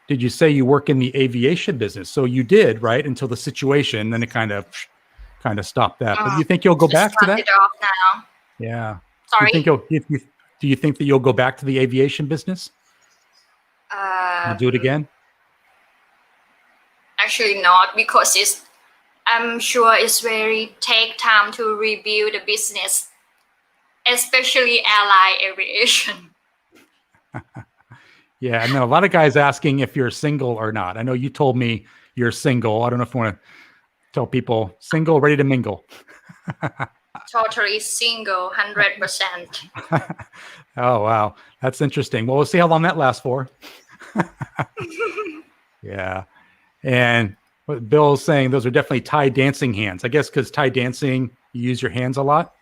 Did you say you work in the aviation business? So you did, right? Until the situation, then it kind of stopped that. But do you think you'll go back to that? It off now. Yeah. Sorry. Do you think that you'll go back to the aviation business? You'll do it again? Actually not, because I'm sure it's very take time to rebuild the business, especially airline aviation. Yeah, and then a lot of guys asking if you're single or not. I know you told me you're single. I don't know if you want to tell people single, ready to mingle. Totally single, 100%. Oh, wow. That's interesting. Well, we'll see how long that lasts for. Yeah. And what Bill's saying, those are definitely Thai dancing hands. I guess because Thai dancing, you use your hands a lot.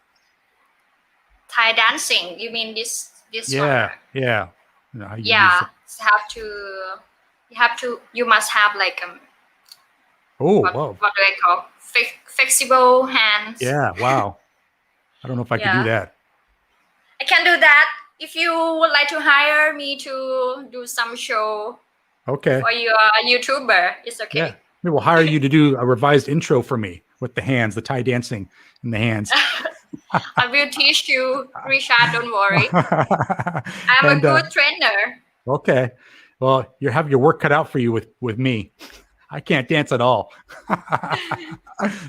Thai dancing. You mean this Yeah, one? yeah. You know, how you use Yeah. it. You must have like Oh, what whoa. do I call flexible hands. Yeah, wow. I don't know if I could do Yeah. that. I can do that. If you would like to hire me to do some show Okay. for your YouTuber, it's okay. Yeah. Maybe we'll hire you to do a revised intro for me with the hands, the Thai dancing in the hands. I will teach you, Richard. Don't worry. I'm a good trainer. Okay. Well, you have your work cut out for you with me. I can't dance at all.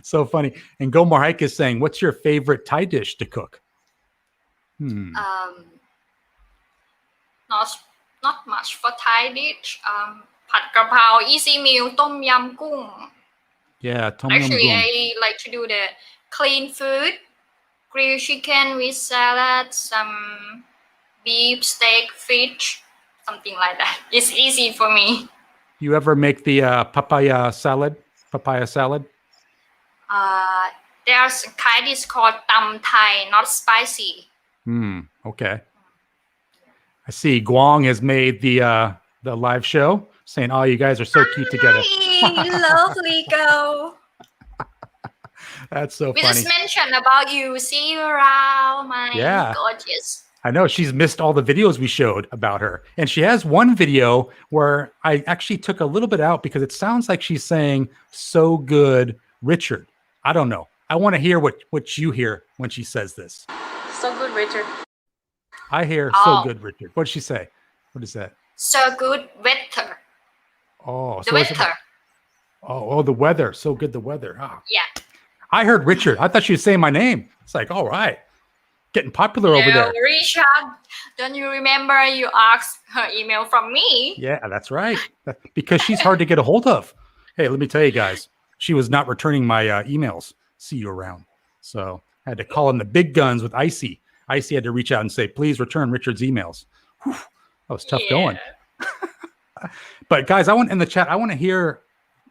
So funny. And Gomar Hike is saying, what's your favorite Thai dish to cook? Not much for Thai dish. ผัดกะเพรา easy meal ต้มยำกุ้ง Yeah, tom yum Actually, goong. I like to do the clean food, grilled chicken with salad, some beef, steak, fish, something like that. It's easy for me. You ever make the papaya salad? Papaya salad? There's a kind is called tam Thai, not spicy. Okay. I see Guang has made the live show saying, "Oh, you guys are so cute together." Hi, lovely girl. That's so We funny. just mentioned about you. See you around, my gorgeous. I know she's missed all the videos we showed about her. And she has one video where I actually took a little bit out because it sounds like she's saying, "So good, Richard." I don't know. I want to hear what you hear when she says this. So good, Richard. I hear "So good, Richard." What did she say? What is that? So good weather. Oh, The so is it- weather. oh, the weather. So good, the weather. Oh. Yeah. I heard Richard. I thought she was saying my name. It's like, all right. Getting popular over there. Richard, don't you remember you asked her email from me? Yeah, that's right. Because she's hard to get a hold of. Hey, let me tell you guys, she was not returning my emails. See you around. So I had to call in the big guns with Icecy. Icecy had to reach out and say, please return Richard's emails. Whew, that was tough going. But guys, I want in the chat, I want to hear,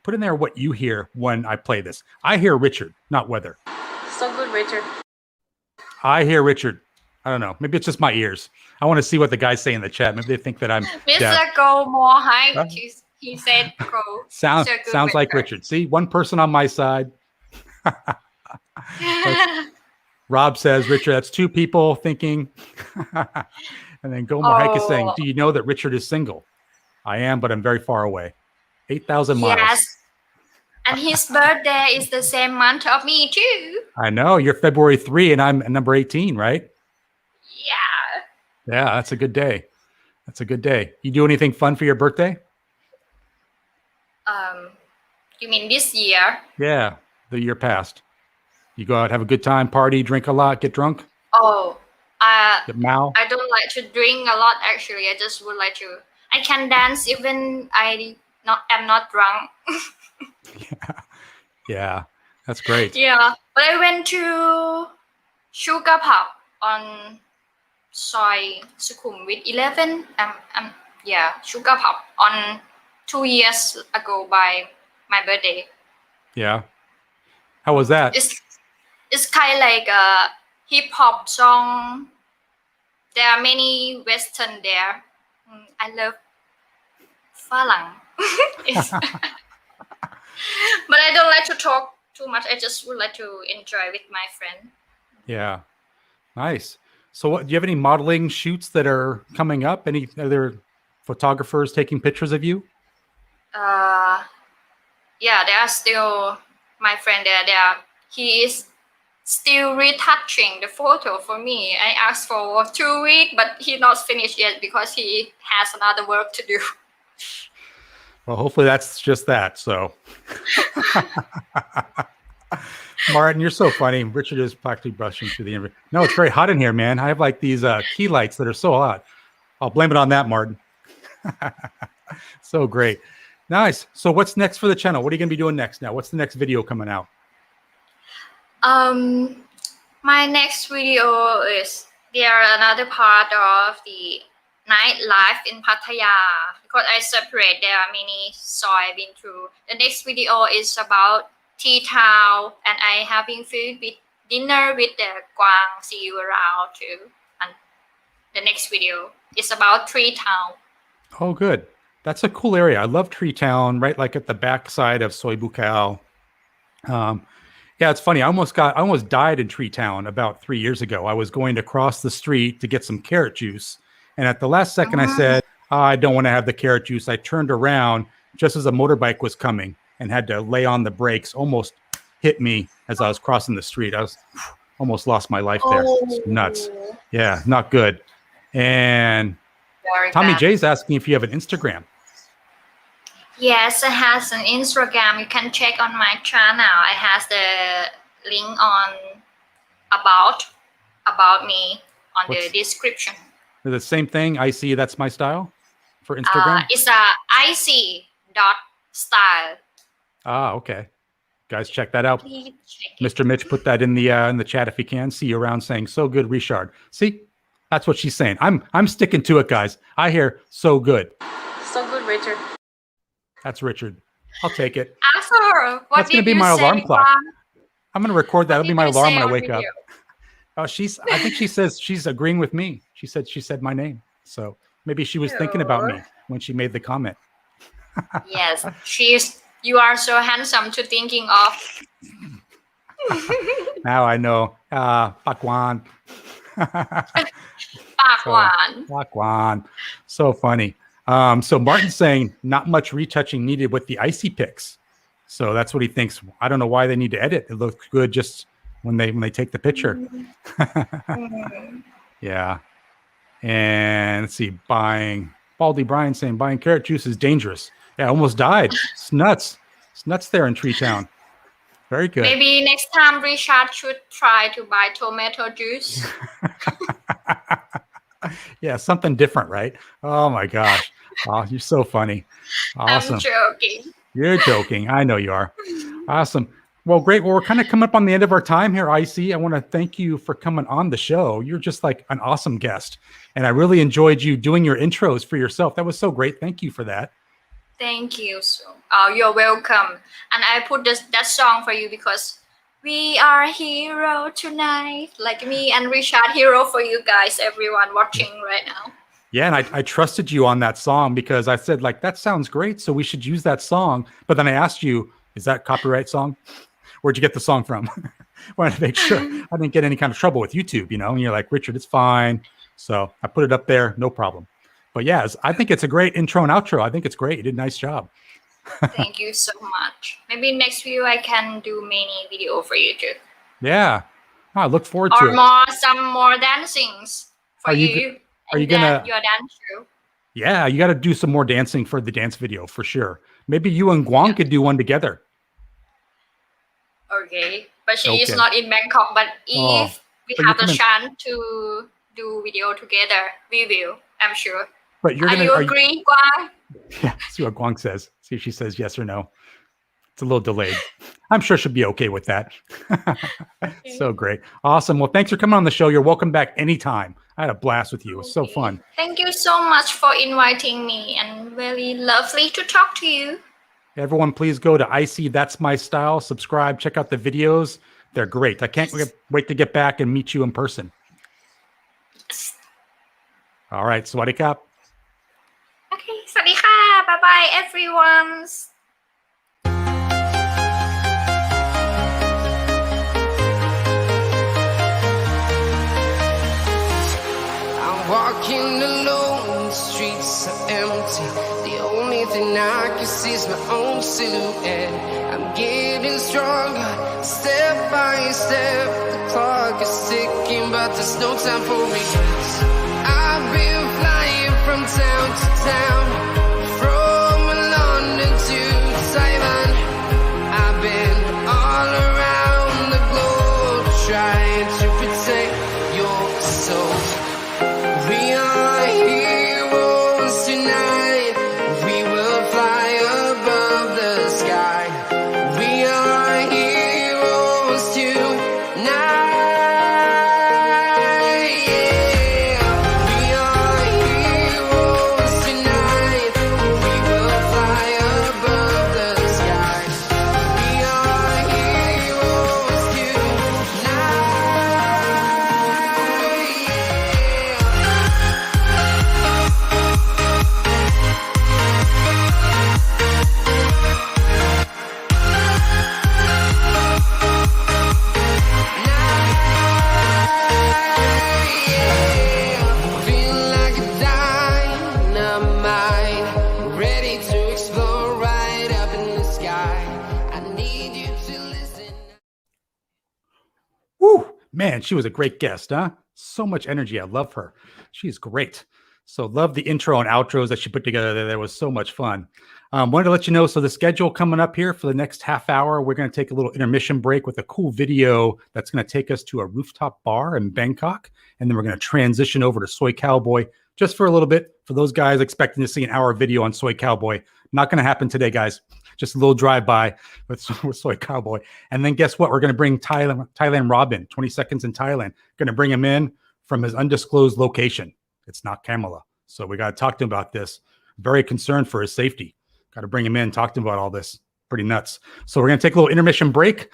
put in there what you hear when I play this. I hear Richard, not weather. So good, Richard. I hear Richard. I don't know. Maybe it's just my ears. I want to see what the guys say in the chat. Maybe they think that I'm Mr. deaf. Go more high. He said go. Sounds like Richard. See, one person on my side. Rob says, Richard, that's two people thinking. And then Gomer Hike is saying, do you know that Richard is single? I am, but I'm very far away. 8,000 miles. Yes. And his birthday is the same month of me too. I know. You're February 3 and I'm number 18, right? Yeah. Yeah, that's a good day. That's a good day. You do anything fun for your birthday? You mean this year? Yeah, the year past. You go out, have a good time, party, drink a lot, get drunk? Oh, Get mal? I don't like to drink a lot actually. I just would like to. I can dance even am not drunk. Yeah, that's great. Yeah, but I went to Sugar Pub on Soy Sukhumvit 11. Sugar Pub on 2 years ago by my birthday. Yeah. How was that? It's kind of like a hip hop song. There are many Western there. I love Falang. But I don't like to talk too much. I just would like to enjoy with my friend. Yeah. Nice. So what, do you have any modeling shoots that are coming up? Any other photographers taking pictures of you? Yeah, there are still my friend there. He is still retouching the photo for me. I asked for 2 weeks, but he's not finished yet because he has another work to do. Well, hopefully that's just that. So, Martin, you're so funny. Richard is practically brushing through the interview. No, it's very hot in here, man. I have like these key lights that are so hot. I'll blame it on that, Martin. So great. Nice. So what's next for the channel? What are you going to be doing next now? What's the next video coming out? My next video is there another part of the nightlife in Pattaya. because I separate their mini soybean through. The next video is about Tea Town, and I having food with dinner with the Guang. See you around too. And the next video is about Tree Town. Oh, good. That's a cool area. I love Tree Town, right? Like at the backside of Soy Bucal. Yeah, it's funny. I almost died in Tree Town about 3 years ago. I was going to cross the street to get some carrot juice. And at the last second, I said, I don't want to have the carrot juice. I turned around just as a motorbike was coming and had to lay on the brakes, almost hit me as I was crossing the street. I was almost lost my life there. It's nuts. Yeah, not good. And Very Tommy bad. J's asking if you have an Instagram. Yes, it has an Instagram. You can check on my channel. It has the link on about me on the description. The same thing. I see. That's my style for Instagram. It's a icy.style. Ah, okay. Guys, check that out. Please check it. Mr. Mitch, put that in the chat if you can. See you around saying so good, Richard. See, that's what she's saying. I'm sticking to it, guys. I hear so good. So good, Richard. That's Richard. I'll take it. Ask her. What That's gonna did be you my say, alarm clock. Guang? I'm gonna record that. That'll be my What did alarm you when I say wake on up. video? Oh, I think she says she's agreeing with me. She said my name. So maybe she was thinking about me when she made the comment. Yes, you are so handsome to thinking of. Now I know. Pakwan. Pakwan. Pakwan. So funny. So Martin's saying not much retouching needed with the Icecy pics. So that's what he thinks. I don't know why they need to edit. It looks good just when they take the picture. Yeah. And let's see, Baldy Brian saying buying carrot juice is dangerous. Yeah, almost died. It's nuts. It's nuts there in Tree Town. Very good. Maybe next time Richard should try to buy tomato juice. Yeah, something different, right? Oh my gosh. Oh, you're so funny. Awesome. I'm joking. You're joking. I know you are. Awesome. Well, great. Well, we're kind of coming up on the end of our time here, Icecy. I want to thank you for coming on the show. You're just like an awesome guest. And I really enjoyed you doing your intros for yourself. That was so great. Thank you for that. Thank you. You're welcome. And I put that song for you because we are hero tonight. Like me and Richard, hero for you guys, everyone watching right now. Yeah, and I trusted you on that song because I said, like, that sounds great, so we should use that song. But then I asked you, is that copyright song? Where'd you get the song from? Wanted to make sure I didn't get any kind of trouble with YouTube, And you're like, Richard, it's fine. So I put it up there, no problem. But yeah, I think it's a great intro and outro. I think it's great. You did a nice job. Thank you so much. Maybe next video I can do mini video for you too. Yeah. I look forward to Or it. some more dancings for you. Are you gonna? Your dance too. Yeah, you got to do some more dancing for the dance video for sure. Maybe you and Guang could do one together. Okay, but she is Okay. not in Bangkok. But if we but have you're the coming- chance to do video together, we will. I'm sure. But you're Are gonna. you agree, Guang? Yeah, see what Guang says. See if she says yes or no. It's a little delayed. I'm sure she'll be okay with that. So great. Awesome. Well, thanks for coming on the show. You're welcome back anytime. I had a blast with you. It was so fun. Thank you so much for inviting me, and very lovely to talk to you. Everyone, please go to Icecy. That's my style. Subscribe. Check out the videos. They're great. I can't wait to get back and meet you in person. All right. Swadee Kap. Okay, สวัสดีค่ะ Bye bye everyone. I'm walking alone, the streets are empty. The only thing I can see is my own silhouette. I'm getting stronger, step by step. The clock is ticking, but there's no time for regrets. I've been flying from town to town, from London to Thailand. I've been all around the globe, trying to protect your soul. We are heroes tonight. We will fly above the sky. We are heroes tonight. Yeah. We are heroes tonight. my mind, ready to explore right up in the sky. I need you to listen. Woo! Man, she was a great guest, huh? So much energy. I love her. She's great. So love the intro and outros that she put together there. That was so much fun. Wanted to let you know, so the schedule coming up here for the next half hour, we're going to take a little intermission break with a cool video that's going to take us to a rooftop bar in Bangkok. And then we're going to transition over to Soy Cowboy just for a little bit. For those guys expecting to see an hour video on Soy Cowboy, not going to happen today, guys. Just a little drive-by with Soy Cowboy. And then guess what? We're going to bring Thailand Rob in, 20 seconds in Thailand. Going to bring him in from his undisclosed location. It's not Kamala. So we got to talk to him about this. Very concerned for his safety. Got to bring him in, talk to him about all this. Pretty nuts. So we're going to take a little intermission break,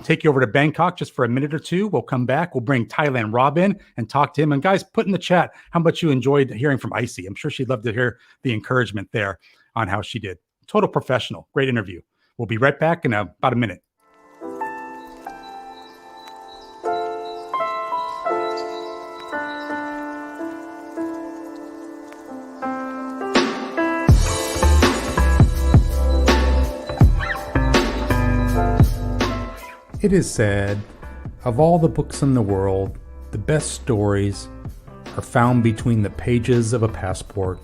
take you over to Bangkok just for a minute or two. We'll come back. We'll bring Thailand Rob in and talk to him. And guys, put in the chat how much you enjoyed hearing from Icecy. I'm sure she'd love to hear the encouragement there on how she did. Total professional. Great interview. We'll be right back in about a minute. It is said, of all the books in the world, the best stories are found between the pages of a passport.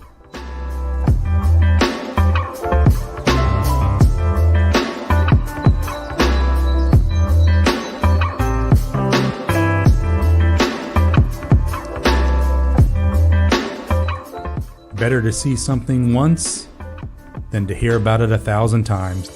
Better to see something once than to hear about it 1,000 times.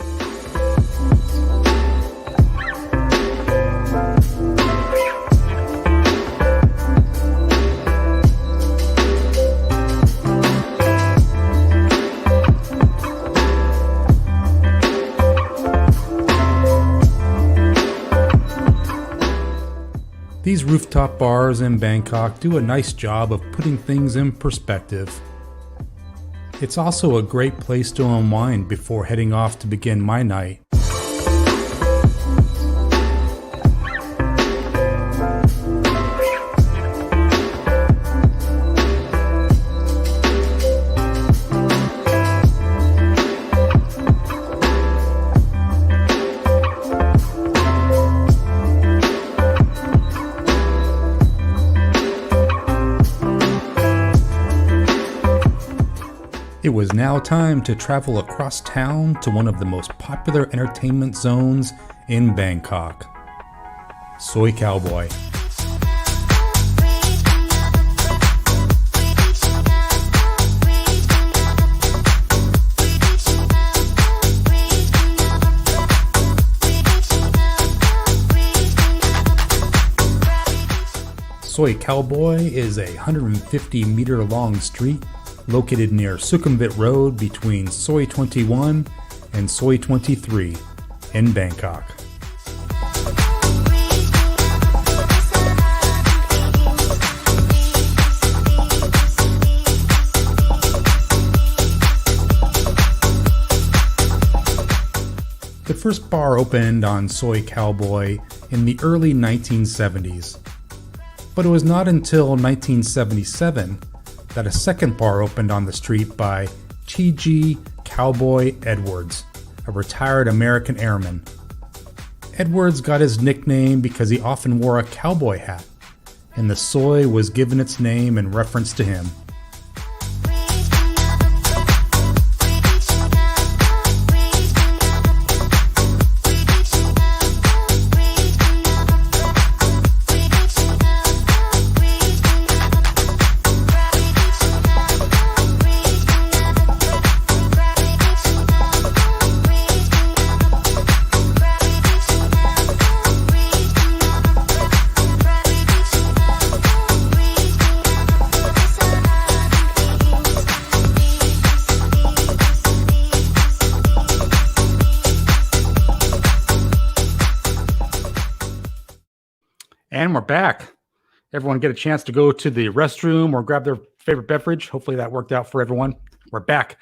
These rooftop bars in Bangkok do a nice job of putting things in perspective. It's also a great place to unwind before heading off to begin my night. It was now time to travel across town to one of the most popular entertainment zones in Bangkok, Soy Cowboy. Soy Cowboy is a 150-meter long street located near Sukhumvit Road between Soi 21 and Soi 23 in Bangkok. The first bar opened on Soy Cowboy in the early 1970s, but it was not until 1977 that a second bar opened on the street by T.G. Cowboy Edwards, a retired American airman. Edwards got his nickname because he often wore a cowboy hat, and the Soy was given its name in reference to him. And we're back. Everyone get a chance to go to the restroom or grab their favorite beverage. Hopefully that worked out for everyone. We're back.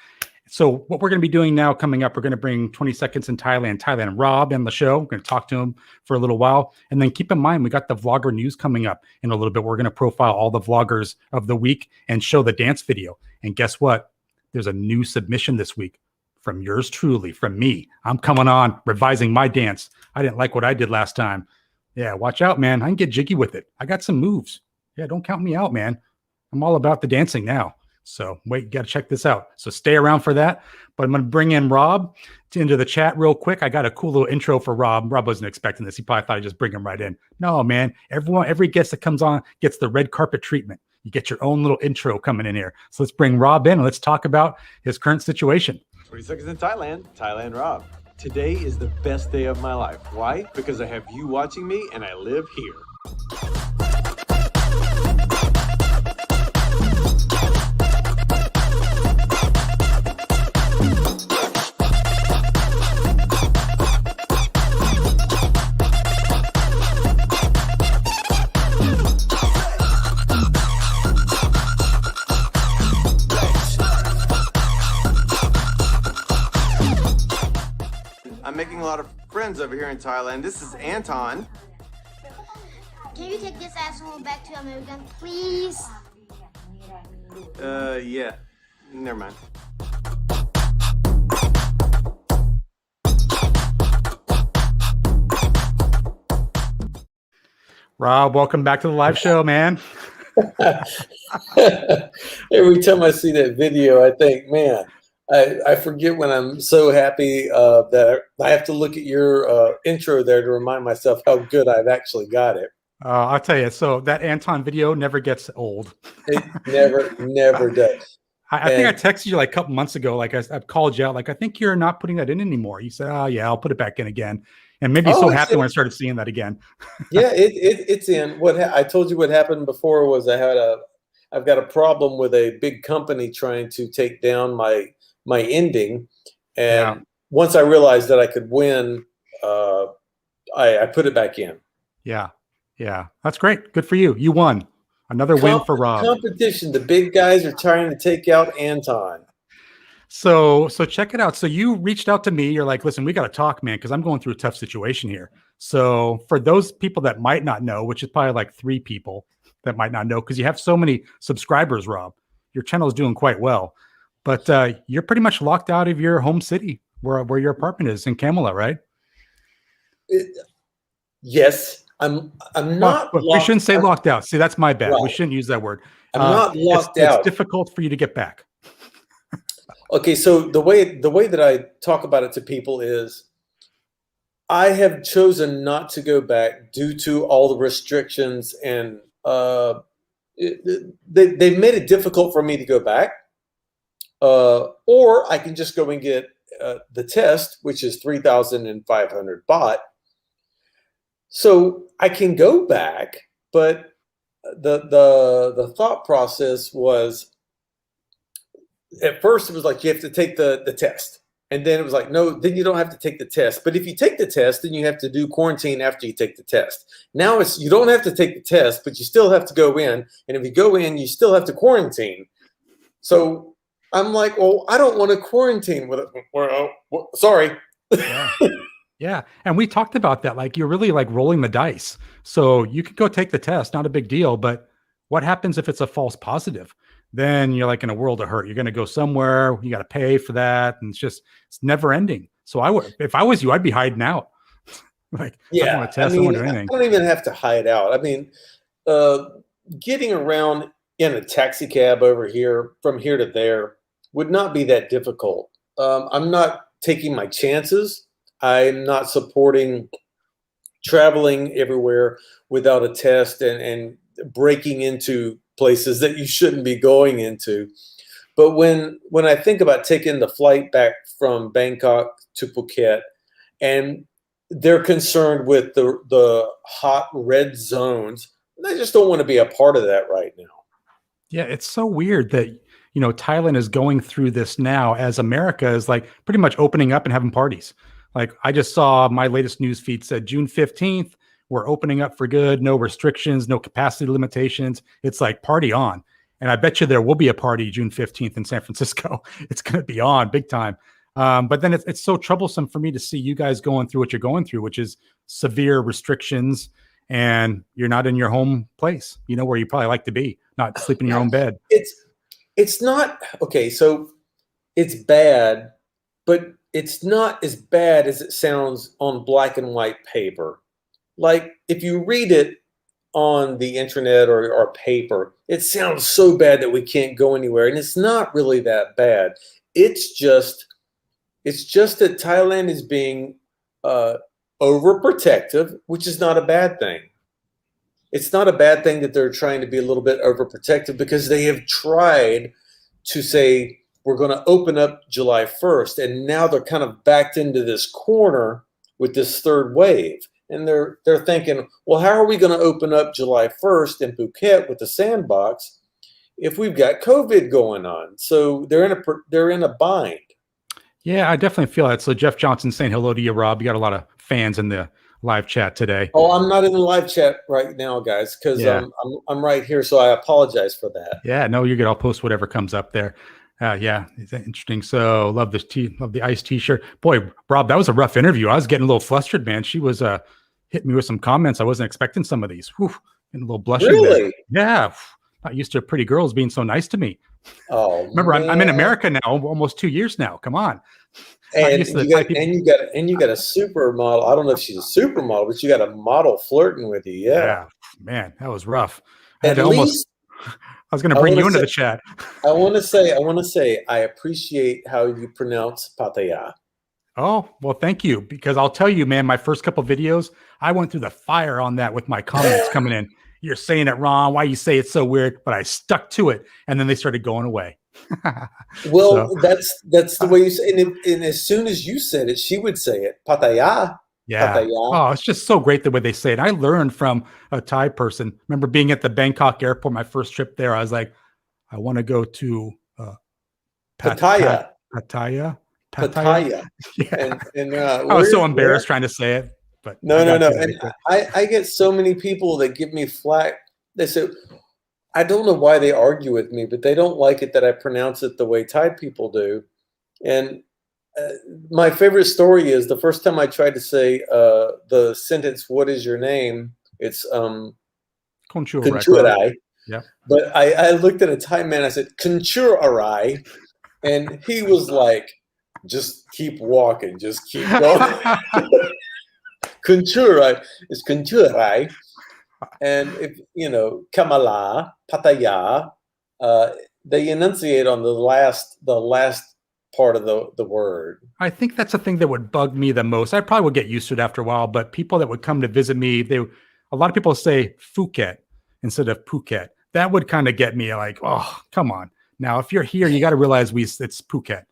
So what we're going to be doing now coming up, we're going to bring 20 Seconds in Thailand Rob on the show. We're going to talk to him for a little while. And then keep in mind, we got the vlogger news coming up in a little bit. We're going to profile all the vloggers of the week and show the dance video. And guess what? there's a new submission this week from yours truly, from me. I'm coming on, revising my dance. I didn't like what I did last time. Yeah, watch out, man. I can get jiggy with it. I got some moves. Yeah, don't count me out, man. I'm all about the dancing now. So wait, you got to check this out. So stay around for that. But I'm going to bring in Rob into the chat real quick. I got a cool little intro for Rob. Rob wasn't expecting this. He probably thought I'd just bring him right in. No, man. Every guest that comes on gets the red carpet treatment. You get your own little intro coming in here. So let's bring Rob in and let's talk about his current situation. 20 seconds in Thailand, Thailand Rob. Today is the best day of my life. Why? Because I have you watching me and I live here. I'm making a lot of friends over here in Thailand. This is Anton. Can you take this asshole back to America, please? Yeah. Never mind. Rob, welcome back to the live show, man. Every time I see that video, I think, man, I forget when I'm so happy that I have to look at your intro there to remind myself how good I've actually got it. I'll tell you. So that Anton video never gets old. It never does. I think I texted you like a couple months ago. Like I called you out. Like, I think you're not putting that in anymore. You said, "Oh yeah, I'll put it back in again." And maybe so happy when I started seeing that again. Yeah, it's in. I told you what happened before was I've got a problem with a big company trying to take down my ending, and once I realized that I could win, I put it back in. Yeah, that's great. Good for you. You won. Another win for Rob. Competition. The big guys are trying to take out Anton. So check it out. So you reached out to me. You're like, listen, we got to talk, man, because I'm going through a tough situation here. So for those people that might not know, which is probably like 3 people that might not know, because you have so many subscribers, Rob, your channel is doing quite well. But you're pretty much locked out of your home city where your apartment is in Kamala, right? Yes. I'm not. Well, we shouldn't say locked out. See, that's my bad. Right. We shouldn't use that word. I'm not locked out. It's difficult for you to get back. Okay, so the way that I talk about it to people is I have chosen not to go back due to all the restrictions, and they've made it difficult for me to go back. Or I can just go and get the test, which is 3,500 baht. So I can go back, but the thought process was, at first it was like you have to take the test, and then it was like, no, then you don't have to take the test. But if you take the test, then you have to do quarantine after you take the test. Now it's you don't have to take the test, but you still have to go in, and if you go in, you still have to quarantine. So I'm like, well, I don't want to quarantine with it. Well, sorry. Yeah. And we talked about that. Like, you're really like rolling the dice. So you could go take the test, not a big deal. But what happens if it's a false positive? Then you're like in a world of hurt. You're going to go somewhere. You got to pay for that. And it's never ending. So if I was you, I'd be hiding out. Like, I don't want to test. I don't want to do anything. I don't even have to hide out. I mean, getting around in a taxi cab over here, from here to there, would not be that difficult. I'm not taking my chances. I'm not supporting traveling everywhere without a test and breaking into places that you shouldn't be going into. But when I think about taking the flight back from Bangkok to Phuket, and they're concerned with the hot red zones, I just don't want to be a part of that right now. Yeah, it's so weird that, Thailand is going through this now as America is like pretty much opening up and having parties. Like, I just saw my latest news feed said June 15th, we're opening up for good, no restrictions, no capacity limitations. It's like party on. And I bet you there will be a party June 15th in San Francisco. It's going to be on big time. But then it's so troublesome for me to see you guys going through what you're going through, which is severe restrictions, and you're not in your home place, where you probably like to be, not sleeping in your own bed. It's not okay. So it's bad, but it's not as bad as it sounds on black and white paper. Like if you read it on the internet or paper, it sounds so bad that we can't go anywhere, and it's not really that bad. It's just that Thailand is being overprotective, which is not a bad thing. It's not a bad thing that they're trying to be a little bit overprotective, because they have tried to say we're going to open up July 1st, and now they're kind of backed into this corner with this third wave. And they're thinking, well, how are we going to open up July 1st in Phuket with the sandbox if we've got COVID going on? So they're in a bind. Yeah, I definitely feel that. So Jeff Johnson saying hello to you, Rob. You got a lot of fans in the live chat today. Oh, I'm not in the live chat right now, guys, because I'm right here. So I apologize for that. Yeah, no, you're good. I'll post whatever comes up there. Yeah, it's interesting. So love the Ice t-shirt. Boy, Rob, that was a rough interview. I was getting a little flustered, man. She was hitting me with some comments. I wasn't expecting some of these. Whew, getting a little blushing. Really? There. Yeah. Not used to pretty girls being so nice to me. Oh, remember, I'm in America now, almost 2 years now. Come on. And you got a supermodel. I don't know if she's a supermodel, but you got a model flirting with you. Yeah, man, that was rough. I was going to bring you into the chat. I want to say I appreciate how you pronounce Pattaya. Oh, well, thank you. Because I'll tell you, man, my first couple videos, I went through the fire on that with my comments coming in. You're saying it wrong. Why you say it's so weird? But I stuck to it, and then they started going away. Well, that's the way you say it. And as soon as you said it, she would say it. Pattaya. Yeah. Pattaya. Oh, it's just so great the way they say it. I learned from a Thai person. Remember being at the Bangkok airport, my first trip there. I was like, I want to go to Pattaya. Pattaya. Pattaya. Yeah. And I was so embarrassed trying to say it. But no. And I get so many people that give me flack. They say, I don't know why they argue with me, but they don't like it that I pronounce it the way Thai people do. And my favorite story is the first time I tried to say the sentence, "What is your name?" It's Kunchurai. Yeah. But I looked at a Thai man. I said, Kunchurai. And he was like, just keep walking. Just keep going. Kunchurai is Kunchurai. And if Kamala, Pattaya, they enunciate on the last part of the word. I think that's the thing that would bug me the most. I probably would get used to it after a while, but people that would come to visit me, a lot of people say Phuket instead of Phuket. That would kind of get me like, oh, come on. Now, if you're here, you got to realize it's Phuket.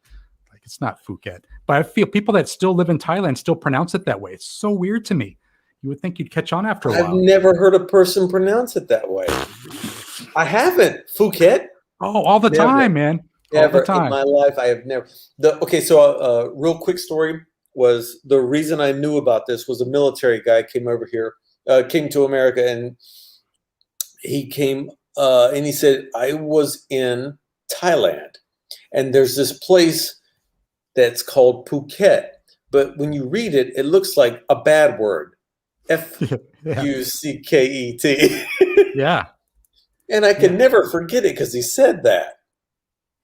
Like, it's not Phuket. But I feel people that still live in Thailand still pronounce it that way. It's so weird to me. You would think you'd catch on after a while. I've never heard a person pronounce it that way. I haven't. Phuket? Oh, all the time, man. Never in my life. I have never. So real quick story was the reason I knew about this was a military guy came over here, came to America, and he came and he said, I was in Thailand, and there's this place that's called Phuket, but when you read it, it looks like a bad word. F-U-C-K-E-T. Yeah. And I can never forget it because he said that.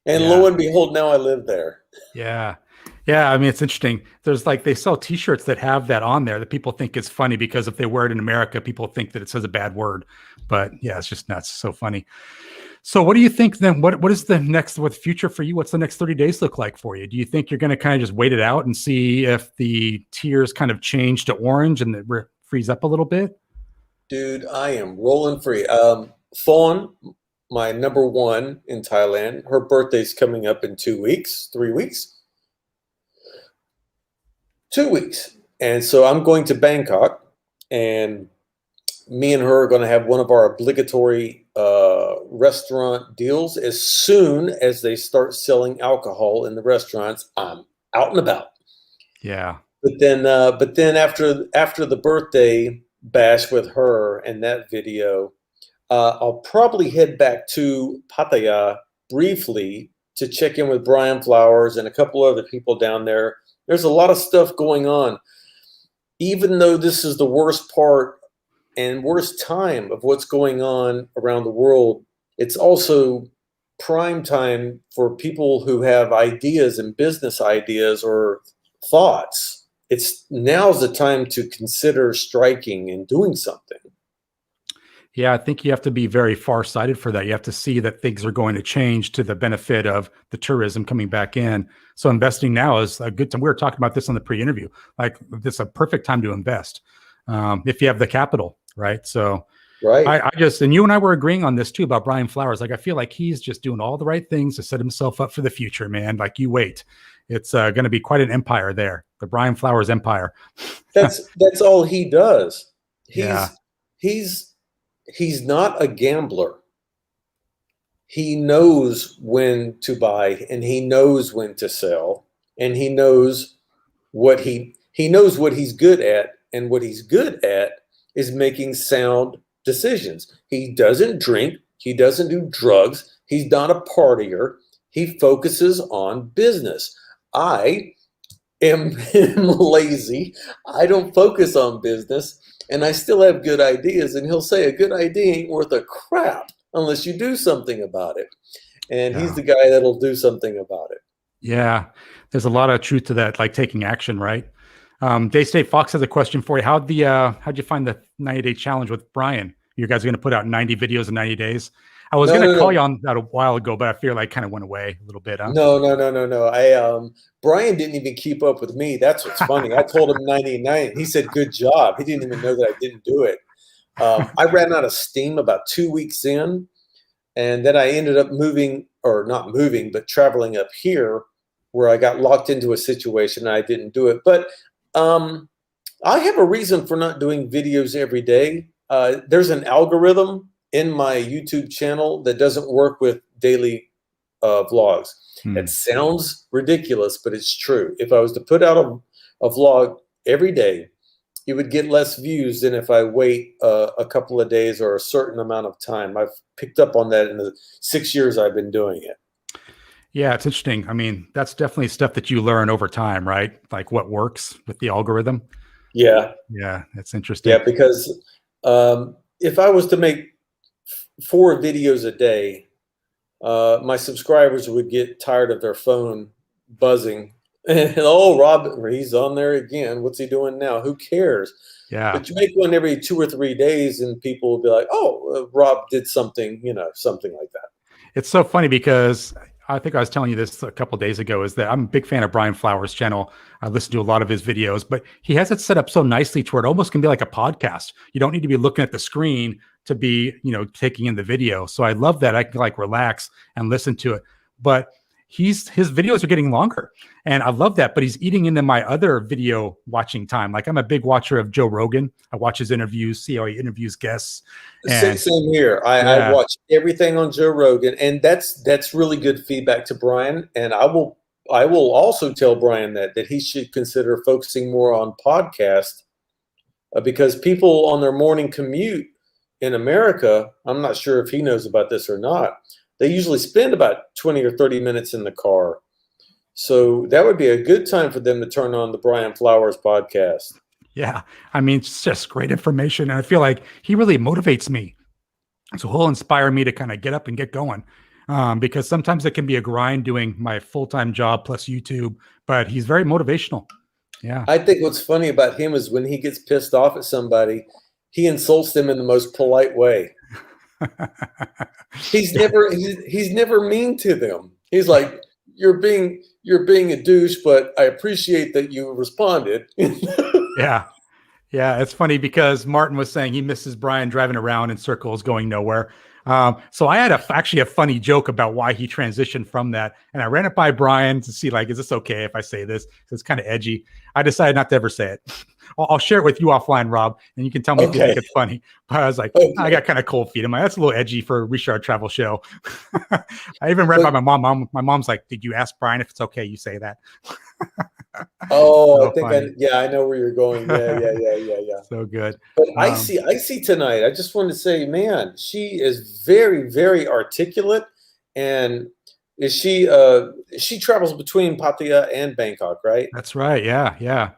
And lo and behold, now I live there. Yeah. Yeah. I mean, it's interesting. There's they sell t-shirts that have that on there that people think is funny because if they wear it in America, people think that it says a bad word. But yeah, it's just nuts. So funny. So what do you think then? What is the future for you? What's the next 30 days look like for you? Do you think you're going to kind of just wait it out and see if the tiers kind of change to orange and it freeze up a little bit? Dude, I am rolling free. Fawn, my number one in Thailand, her birthday's coming up in 2 weeks, 3 weeks. 2 weeks. And so I'm going to Bangkok, and me and her are going to have one of our obligatory restaurant deals. As soon as they start selling alcohol in the restaurants, I'm out and about. Yeah. But then after the birthday bash with her and that video, I'll probably head back to Pattaya briefly to check in with Brian Flowers and a couple other people down there. There's a lot of stuff going on. Even though this is the worst part and worst time of what's going on around the world, it's also prime time for people who have ideas and business ideas or thoughts. Now's the time to consider striking and doing something. Yeah, I think you have to be very far-sighted for that. You have to see that things are going to change to the benefit of the tourism coming back in. So investing now is a good time. We were talking about this on the pre-interview. Like, this is a perfect time to invest if you have the capital, right? So right. I just, and you and I were agreeing on this too about Brian Flowers. Like, I feel like he's just doing all the right things to set himself up for the future, man. Like, you wait. It's going to be quite an empire there. The Brian Flowers empire. That's all he does. He's not a gambler. He knows when to buy and he knows when to sell, and he knows what knows what he's good at, and what he's good at is making sound decisions. He doesn't drink, he doesn't do drugs, he's not a partier. He focuses on business. I am lazy. I don't focus on business. And I still have good ideas, and he'll say a good idea ain't worth a crap unless you do something about it. And he's the guy that'll do something about it. Yeah, there's a lot of truth to that, like taking action, right? Day State Fox has a question for you. How'd you find the 90-day challenge with Brian? You guys are going to put out 90 videos in 90 days. I was going to call you on that a while ago, but I feel like kind of went away a little bit. Huh? No. Brian didn't even keep up with me. That's what's funny. I told him 99. He said, good job. He didn't even know that I didn't do it. I ran out of steam about 2 weeks in, and then I ended up not moving, but traveling up here, where I got locked into a situation and I didn't do it. But I have a reason for not doing videos every day. There's an algorithm in my YouTube channel that doesn't work with daily vlogs. It sounds ridiculous, but it's true. If I was to put out a vlog every day, it would get less views than if I wait a couple of days or a certain amount of time. I've picked up on that in the 6 years I've been doing it. Yeah, it's interesting. I mean, that's definitely stuff that you learn over time, right? Like what works with the algorithm. Yeah. Yeah, it's interesting. Yeah, because if I was to make 4 videos a day, my subscribers would get tired of their phone buzzing. And, oh, Rob, he's on there again. What's he doing now? Who cares? Yeah. But you make one every 2 or 3 days, and people will be like, oh, Rob did something, something like that. It's so funny because I think I was telling you this a couple of days ago, is that I'm a big fan of Brian Flowers' channel. I listen to a lot of his videos, but he has it set up so nicely to where it almost can be like a podcast. You don't need to be looking at the screen to be, taking in the video. So I love that. I can like relax and listen to it. But his videos are getting longer, and I love that. But he's eating into my other video watching time. Like, I'm a big watcher of Joe Rogan. I watch his interviews, see how he interviews guests. And same here. I watch everything on Joe Rogan, and that's really good feedback to Brian. And I will also tell Brian that he should consider focusing more on podcast, because people on their morning commute in America, I'm not sure if he knows about this or not, they usually spend about 20 or 30 minutes in the car. So that would be a good time for them to turn on the Brian Flowers podcast. Yeah. I mean, it's just great information. And I feel like he really motivates me. So he'll inspire me to kind of get up and get going. Because sometimes it can be a grind doing my full-time job plus YouTube, but he's very motivational. Yeah. I think what's funny about him is when he gets pissed off at somebody, he insults them in the most polite way. He's never mean to them. He's like, you're being a douche, but I appreciate that you responded. Yeah. Yeah. It's funny because Martin was saying he misses Brian driving around in circles going nowhere. So I had actually a funny joke about why he transitioned from that. And I ran it by Brian to see, like, is this okay if I say this? It's kind of edgy. I decided not to ever say it. I'll share it with you offline, Rob, and you can tell me if you think it's funny. But I was like, I got kind of cold feet. I'm like, that's a little edgy for a Richard Travel show. I even read by my mom. My mom's like, did you ask Brian if it's okay you say that? Oh, so I know where you're going. Yeah. So good. But Icecy tonight, I just wanted to say, man, she is very, very articulate, and she travels between Pattaya and Bangkok, right? That's right. Yeah.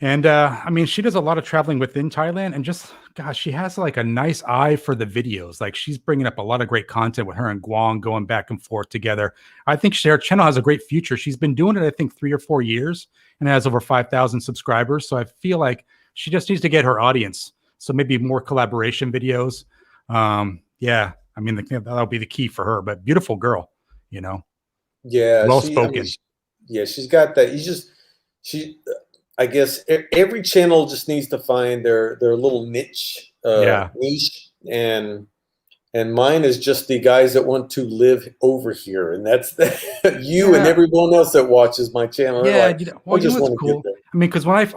And I mean, she does a lot of traveling within Thailand and just gosh, she has like a nice eye for the videos. Like she's bringing up a lot of great content with her and Guang going back and forth together. I think her channel has a great future. She's been doing it, I think, 3 or 4 years and has over 5,000 subscribers. So I feel like she just needs to get her audience. So maybe more collaboration videos. Yeah, I mean, that'll be the key for her. But beautiful girl, you know. Yeah, well spoken. Yeah, she's got that. I guess every channel just needs to find their little niche, niche, and mine is just the guys that want to live over here, and that's you and everyone else that watches my channel. Yeah, like, you know, well, you know what's cool? I mean, because when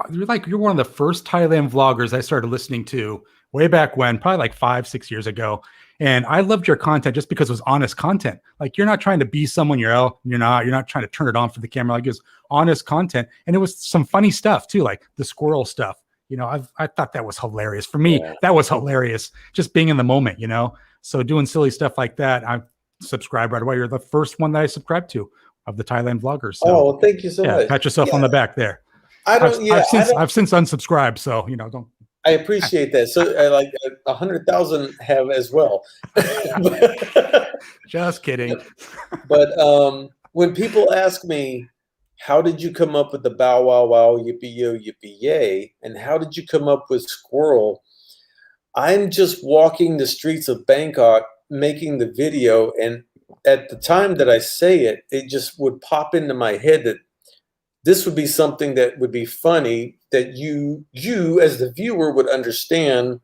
you're one of the first Thailand vloggers I started listening to way back when, probably like 5-6 years ago. And I loved your content just because it was honest content. Like you're not trying to be someone you're not trying to turn it on for the camera. Like it was honest content. And it was some funny stuff too, like the squirrel stuff. You know, I thought that was hilarious. For me, that was hilarious. Just being in the moment, you know. So doing silly stuff like that, I subscribed right away. You're the first one that I subscribed to of the Thailand vloggers. So, well, thank you so much. Pat yourself on the back there. I've since unsubscribed, so you know, don't. I appreciate that. So like 100,000 have as well. Just kidding. But when people ask me, how did you come up with the bow wow wow yippee yo yippee yay, and how did you come up with squirrel? I'm just walking the streets of Bangkok making the video, and at the time that I say it, it just would pop into my head that this would be something that would be funny, that you as the viewer would understand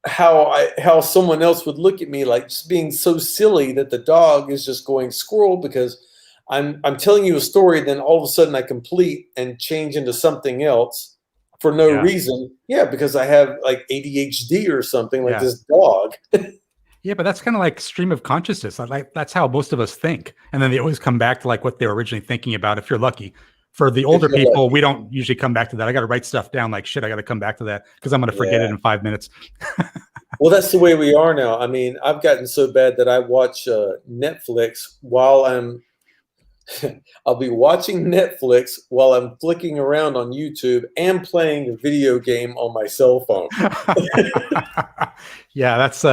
how someone else would look at me, like just being so silly that the dog is just going squirrel because I'm telling you a story, then all of a sudden I complete and change into something else for no reason. Yeah, because I have like ADHD or something, like this dog. Yeah, but that's kind of like stream of consciousness. Like that's how most of us think, and then they always come back to like what they were originally thinking about. If you're lucky, for the older people, we don't usually come back to that. I got to write stuff down. Like shit, I got to come back to that because I'm going to forget it in 5 minutes. Well, that's the way we are now. I mean, I've gotten so bad that I watch Netflix while I'll be watching Netflix while I'm flicking around on YouTube and playing a video game on my cell phone. Yeah, that's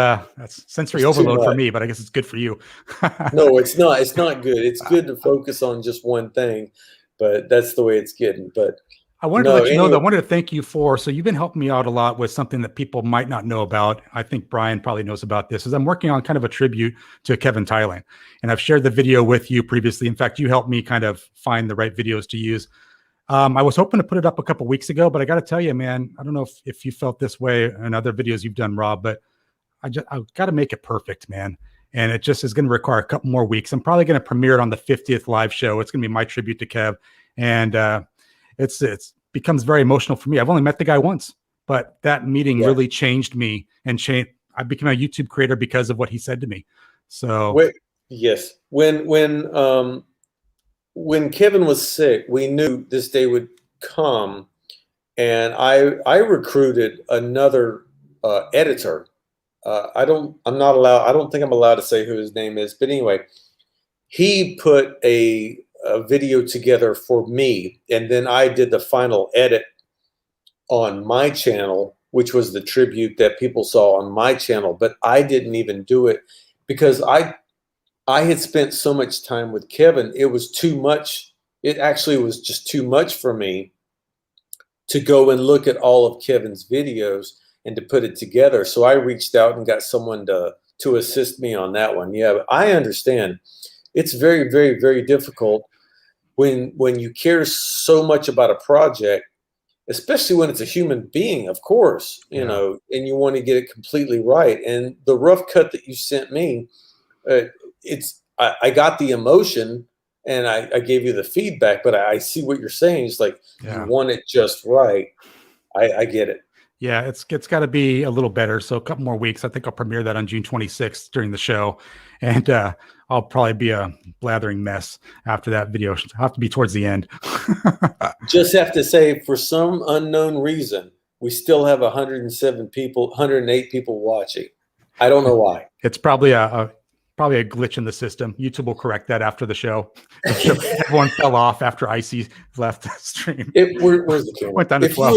sensory overload for me, but I guess it's good for you. No, it's not. It's not good. It's good to focus on just one thing, but that's the way it's getting. But I wanted to let you know that I wanted to thank you so you've been helping me out a lot with something that people might not know about. I think Brian probably knows about this, is I'm working on kind of a tribute to Kevin Thailand. And I've shared the video with you previously. In fact, you helped me kind of find the right videos to use. I was hoping to put it up a couple weeks ago, but I got to tell you, man, I don't know if you felt this way in other videos you've done, Rob, but I've got to make it perfect, man. And it just is going to require a couple more weeks. I'm probably going to premiere it on the 50th live show. It's going to be my tribute to Kev. And it's becomes very emotional for me. I've only met the guy once, but that meeting really changed me and I became a YouTube creator because of what he said to me. So yes, when Kevin was sick, we knew this day would come, and I recruited another editor. I don't think I'm allowed to say who his name is, but anyway, he put a video together for me, and then I did the final edit on my channel, which was the tribute that people saw on my channel. But I didn't even do it because I had spent so much time with Kevin. It was too much. It actually was just too much for me to go and look at all of Kevin's videos and to put it together. So I reached out and got someone to assist me on that one. Yeah, but I understand. It's very, very, very difficult when you care so much about a project, especially when it's a human being, of course, you know, and you want to get it completely right. And the rough cut that you sent me, I got the emotion and I gave you the feedback, but I see what you're saying. It's like, you want it just right. I get it. Yeah, it's got to be a little better. So a couple more weeks. I think I'll premiere that on June 26th during the show. And I'll probably be a blathering mess after that video. It'll have to be towards the end. Just have to say, for some unknown reason, we still have 108 people watching. I don't know why. It's probably a Probably a glitch in the system. YouTube will correct that after the show. Everyone fell off after Icecy left the stream. Where's the camera? Went down to If 12.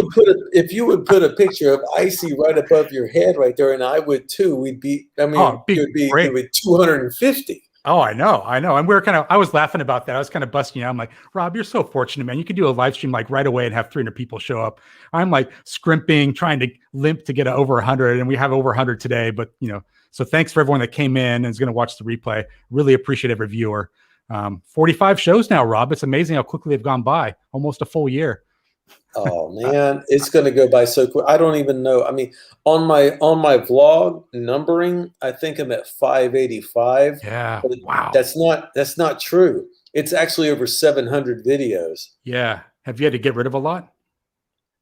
you would put a picture of Icecy right above your head right there, and I would too, we'd be. I mean, it would be 250. Oh, I know. And we were I was laughing about that. I was kind of busting out. I'm like, Rob, you're so fortunate, man. You could do a live stream like right away and have 300 people show up. I'm like scrimping, trying to limp to get over 100, and we have over 100 today. But so thanks for everyone that came in and is going to watch the replay. Really appreciate every viewer. 45 shows now, Rob. It's amazing how quickly they've gone by. Almost a full year. Oh man, it's going to go by so quick. I don't even know. I mean, on my vlog numbering, I think I'm at 585. Yeah. Wow. That's not true. It's actually over 700 videos. Yeah. Have you had to get rid of a lot?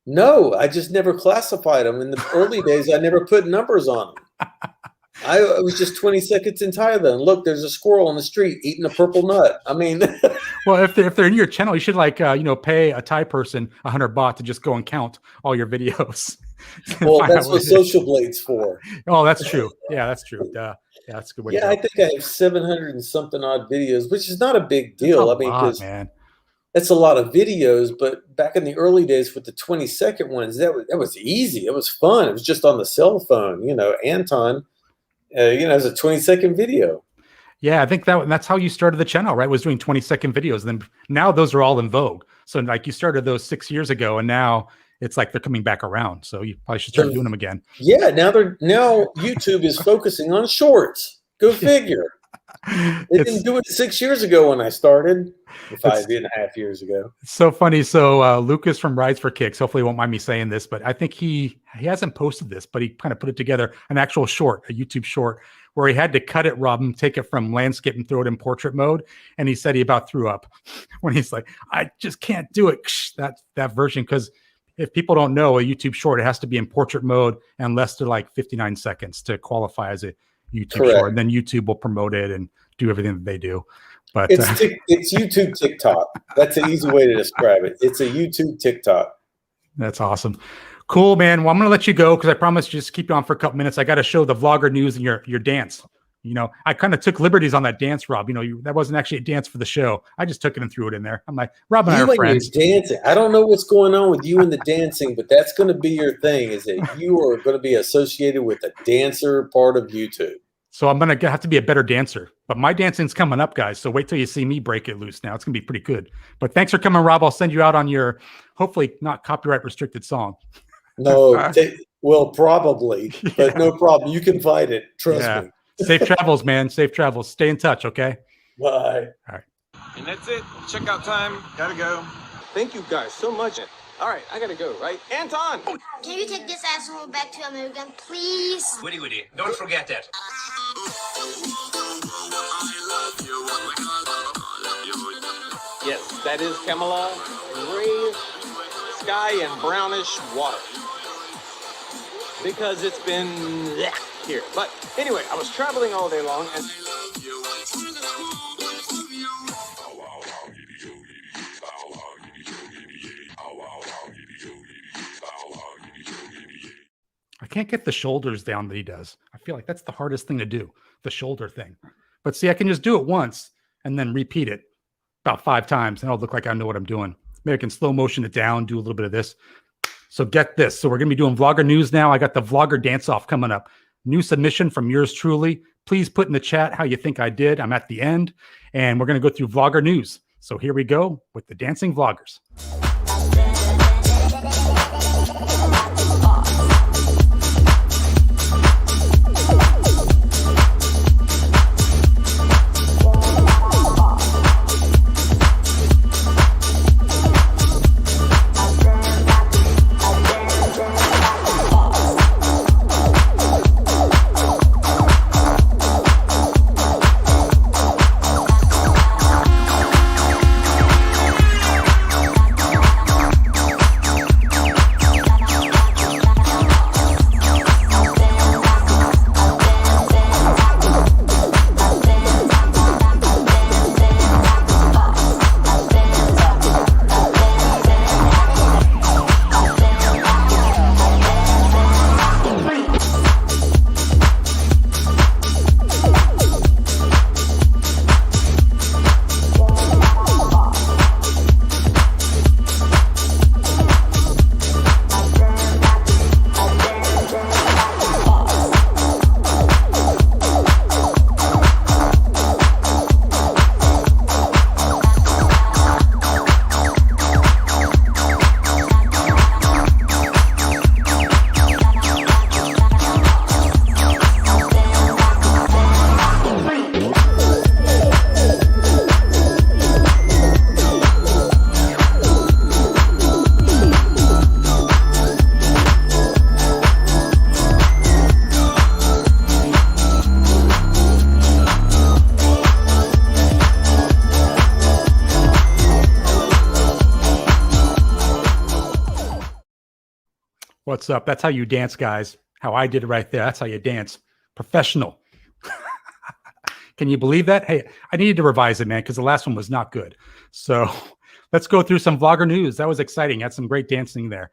No, I just never classified them. In the early days, I never put numbers on them. I was just 20 seconds in Thailand. Look, there's a squirrel on the street eating a purple nut. I mean, well, if they're in your channel, you should pay a Thai person $100 to just go and count all your videos. Well, that's what Social Blade's for. Oh, that's true. Yeah, that's true. Yeah, that's a good way. Yeah, I think I have 700 and something odd videos, which is not a big deal. Man, that's a lot of videos. But back in the early days with the 20-second ones, that was easy. It was fun. It was just on the cell phone. Anton. It was a 20-second video. Yeah, I think that's how you started the channel, right? Was doing 20-second videos. And then now those are all in vogue. So like you started those 6 years ago, and now it's like they're coming back around. So you probably should start doing them again. Yeah, now YouTube is focusing on shorts. Go figure. They didn't do it 6 years ago when I started. 5.5 years ago. It's so funny. So Lucas from Rides for Kicks, hopefully he won't mind me saying this, but I think he hasn't posted this, but he kind of put it together, an actual short, a YouTube short, where he had to cut it, Rob, and take it from landscape and throw it in portrait mode. And he said he about threw up when he's like, I just can't do it. That version, because if people don't know, a YouTube short, it has to be in portrait mode and less than like 59 seconds to qualify as a YouTube short. And then YouTube will promote it and do everything that they do. But it's YouTube TikTok. That's an easy way to describe it. It's a YouTube TikTok. That's awesome. Cool, man. Well, I'm going to let you go because I promised to just keep you on for a couple minutes. I got to show the vlogger news and your dance. I kind of took liberties on that dance, Rob. That wasn't actually a dance for the show. I just took it and threw it in there. I'm like, Rob and I are friends. Dancing. I don't know what's going on with you and the dancing, but that's going to be your thing, is that you are going to be associated with the dancer part of YouTube. So I'm going to have to be a better dancer. But my dancing's coming up, guys. So wait till you see me break it loose now. It's going to be pretty good. But thanks for coming, Rob. I'll send you out on your, hopefully not copyright restricted song. No, well, probably. But no problem. You can fight it. Trust me. Safe travels, man. Safe travels. Stay in touch, okay? Bye. All right. And that's it. Checkout time. Gotta go. Thank you guys so much. All right, I gotta go, right? Anton! Can you take this asshole back to America, please? Woody, don't forget that. Yes, that is Kamala. Gray sky and brownish water. Because it's been here. But anyway, I was traveling all day long and... I can't get the shoulders down that he does. I feel like that's the hardest thing to do, the shoulder thing. But see, I can just do it once and then repeat it about 5 times, and it'll look like I know what I'm doing. Maybe I can slow motion it down, do a little bit of this. So get this. So we're going to be doing vlogger news now. I got the vlogger dance-off coming up. New submission from yours truly. Please put in the chat how you think I did. I'm at the end, and we're going to go through vlogger news. So here we go with the dancing vloggers. What's up? That's how you dance, guys. How I did it right there. That's how you dance. Professional. Can you believe that? Hey, I needed to revise it, man, because the last one was not good. So let's go through some vlogger news. That was exciting. Had some great dancing there.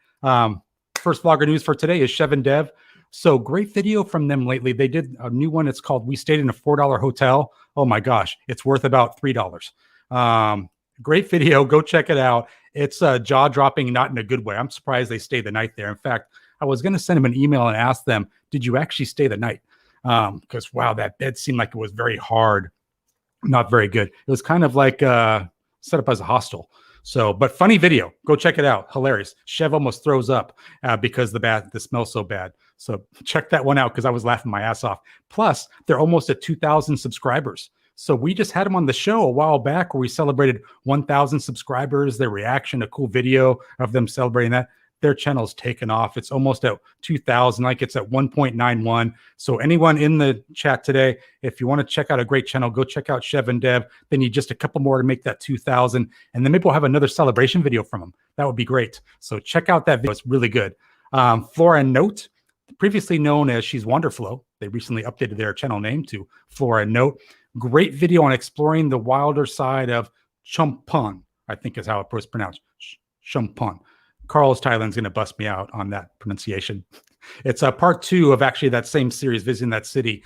First vlogger news for today is Chev and Dev. So great video from them lately. They did a new one. It's called We Stayed in a $4 Hotel. Oh my gosh. It's worth about $3. Great video. Go check it out. It's jaw dropping, not in a good way. I'm surprised they stayed the night there. In fact, I was going to send them an email and ask them, did you actually stay the night? Because wow, that bed seemed like it was very hard, not very good. It was kind of like set up as a hostel. So, but funny video. Go check it out. Hilarious. Chev almost throws up because the smell's so bad. So check that one out because I was laughing my ass off. Plus, they're almost at 2,000 subscribers. So we just had them on the show a while back where we celebrated 1,000 subscribers. Their reaction, a cool video of them celebrating that. Their channel's taken off. It's almost at 2,000, like it's at 1.91. So anyone in the chat today, if you want to check out a great channel, go check out Chev and Dev. They need just a couple more to make that 2,000. And then maybe we'll have another celebration video from them. That would be great. So check out that video. It's really good. Flora and Note, previously known as She's Wonderflow. They recently updated their channel name to Flora and Note. Great video on exploring the wilder side of Champon, I think is how it was pronounced. Champon. Carl's Thailand's going to bust me out on that pronunciation. It's a part 2 of actually that same series, visiting that city.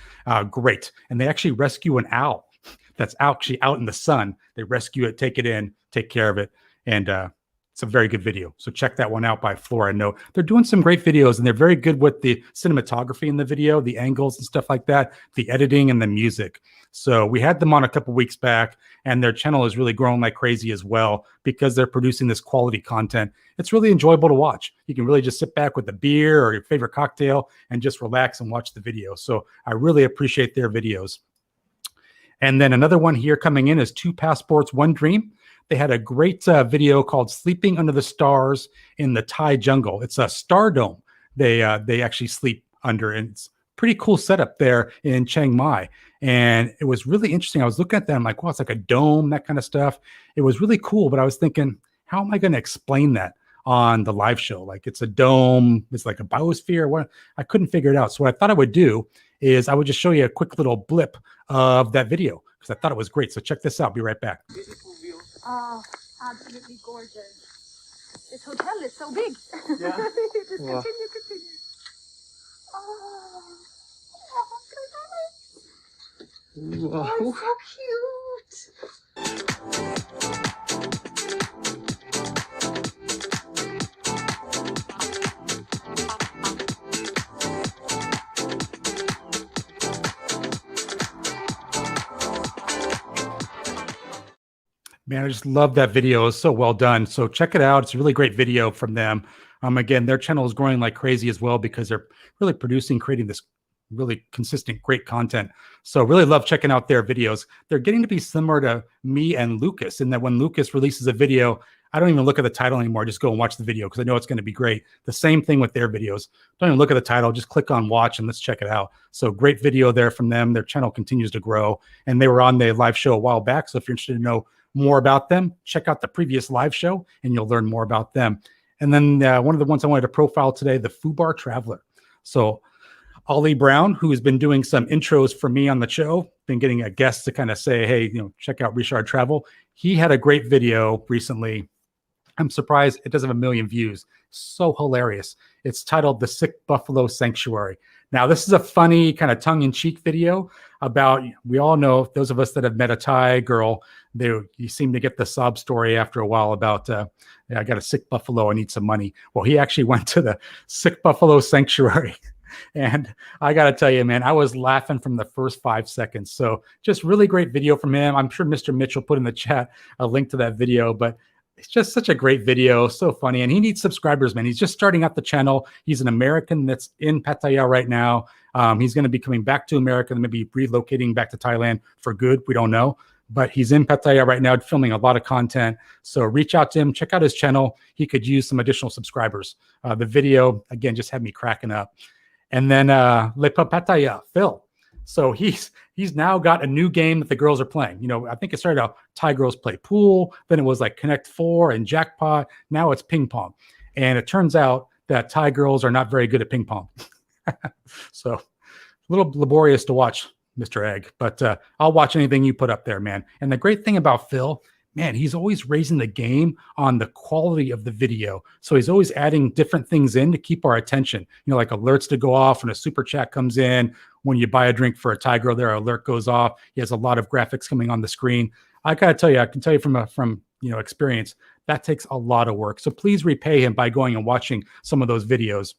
Great. And they actually rescue an owl that's actually out in the sun. They rescue it, take it in, take care of it. And it's a very good video. So check that one out by Flora. No, they're doing some great videos and they're very good with the cinematography in the video, the angles and stuff like that, the editing and the music. So we had them on a couple weeks back and their channel is really growing like crazy as well because they're producing this quality content. It's really enjoyable to watch. You can really just sit back with a beer or your favorite cocktail and just relax and watch the video. So I really appreciate their videos. And then another one here coming in is 2 Passports, 1 Dream. They had a great video called Sleeping Under the Stars in the Thai Jungle. It's a star dome they actually sleep under, and it's pretty cool setup there in Chiang Mai. And it was really interesting. I was looking at that. I'm like, wow, it's like a dome, that kind of stuff. It was really cool, but I was thinking, how am I going to explain that on the live show? Like it's a dome, it's like a biosphere. What? I couldn't figure it out. So what I thought I would do is I would just show you a quick little blip of that video because I thought it was great. So check this out. Be right back. Oh, absolutely gorgeous. This hotel is so big. Yeah. Just Wow. continue. Oh, Wow. oh, so cute. Man, I just love that video. It's so well done. So check it out. It's a really great video from them. Again, their channel is growing like crazy as well because they're really creating this really consistent, great content. So really love checking out their videos. They're getting to be similar to me and Lucas in that when Lucas releases a video, I don't even look at the title anymore. Just go and watch the video because I know it's going to be great. The same thing with their videos. Don't even look at the title. Just click on watch and let's check it out. So great video there from them. Their channel continues to grow. And they were on the live show a while back. So if you're interested to know more about them, check out the previous live show and you'll learn more about them. And then one of the ones I wanted to profile today, the Fubar Traveler. So Ollie Brown, who has been doing some intros for me on the show, been getting a guest to kind of say, hey, check out Richard Travel. He had a great video recently. I'm surprised it doesn't have 1 million views. So hilarious. It's titled The Sick Buffalo Sanctuary. Now, this is a funny kind of tongue-in-cheek video about, we all know, those of us that have met a Thai girl, you seem to get the sob story after a while about, I got a sick buffalo, I need some money. Well, he actually went to the Sick Buffalo Sanctuary. And I got to tell you, man, I was laughing from the first 5 seconds. So just really great video from him. I'm sure Mr. Mitchell put in the chat a link to that video, but it's just such a great video. So funny. And he needs subscribers, man. He's just starting out the channel. He's an American that's in Pattaya right now. He's going to be coming back to America and maybe relocating back to Thailand for good. We don't know. But he's in Pattaya right now filming a lot of content. So reach out to him. Check out his channel. He could use some additional subscribers. The video, again, just had me cracking up. And then Lepa Pattaya, Phil. So he's now got a new game that the girls are playing. I think it started out Thai girls play pool. Then it was like Connect 4 and Jackpot. Now it's ping pong. And it turns out that Thai girls are not very good at ping pong. So a little laborious to watch, Mr. Egg, but I'll watch anything you put up there, man. And the great thing about Phil, man, he's always raising the game on the quality of the video. So he's always adding different things in to keep our attention, you know, like alerts to go off when a super chat comes in. When you buy a drink for a Thai girl, their alert goes off. He has a lot of graphics coming on the screen. I gotta tell you, I can tell you from experience, that takes a lot of work. So please repay him by going and watching some of those videos.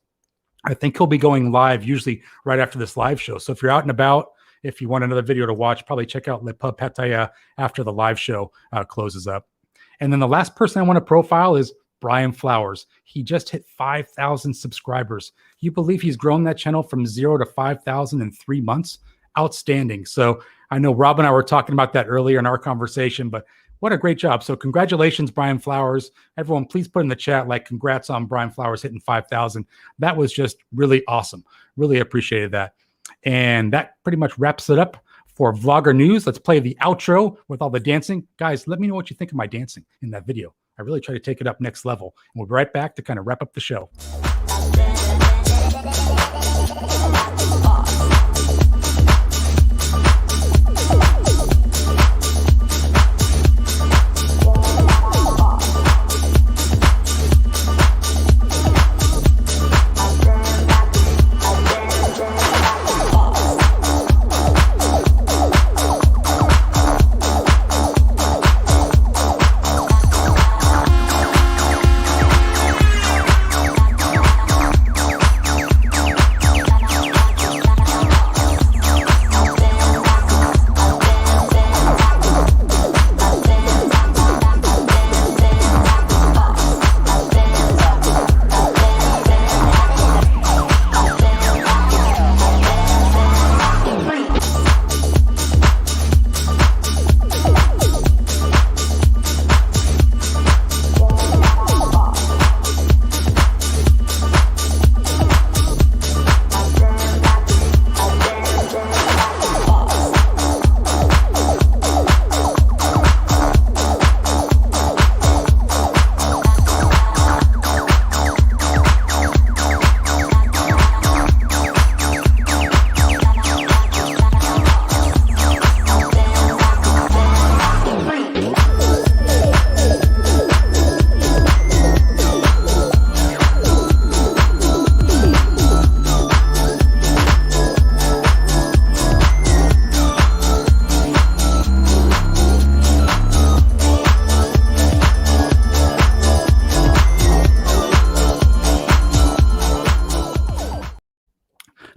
I think he'll be going live usually right after this live show. So if you're out and about, if you want another video to watch, probably check out Le Pub Pattaya after the live show closes up. And then the last person I want to profile is Brian Flowers. He just hit 5,000 subscribers. You believe he's grown that channel from 0 to 5,000 in 3 months? Outstanding. So I know Rob and I were talking about that earlier in our conversation, but what a great job. So congratulations, Brian Flowers. Everyone, please put in the chat, like, congrats on Brian Flowers hitting 5,000. That was just really awesome. Really appreciated that. And that pretty much wraps it up for Vlogger News. Let's play the outro with all the dancing. Guys, let me know what you think of my dancing in that video. I really try to take it up next level. And we'll be right back to kind of wrap up the show.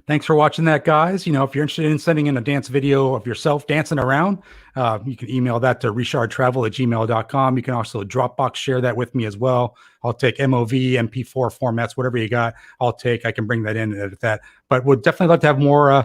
Thanks for watching that, guys. You know, if you're interested in sending in a dance video of yourself dancing around, you can email that to richardtravel@gmail.com. You can also Dropbox share that with me as well. I'll take MOV, MP4 formats, whatever you got, I'll take. I can bring that in and edit that. But we'd definitely love to have more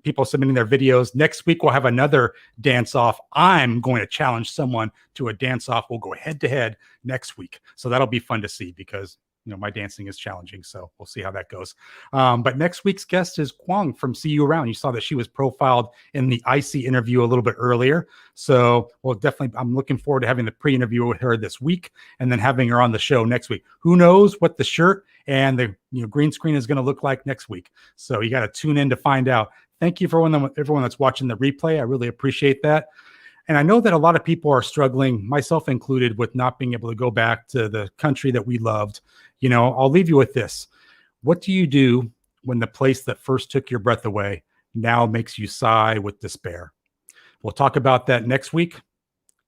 people submitting their videos. Next week, we'll have another dance-off. I'm going to challenge someone to a dance-off. We'll go head-to-head next week. So that'll be fun to see because my dancing is challenging, so we'll see how that goes. But next week's guest is Kwong from See You Around. You saw that she was profiled in the Icecy interview a little bit earlier. So we'll definitely, I'm looking forward to having the pre-interview with her this week and then having her on the show next week. Who knows what the shirt and the green screen is going to look like next week. So you got to tune in to find out. Thank you for everyone that's watching the replay. I really appreciate that. And I know that a lot of people are struggling, myself included, with not being able to go back to the country that we loved. I'll leave you with this. What do you do when the place that first took your breath away now makes you sigh with despair? We'll talk about that next week.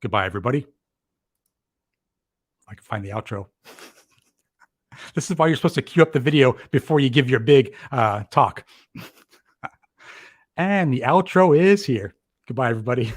Goodbye, everybody. I can find the outro. This is why you're supposed to queue up the video before you give your big talk. And the outro is here. Goodbye, everybody.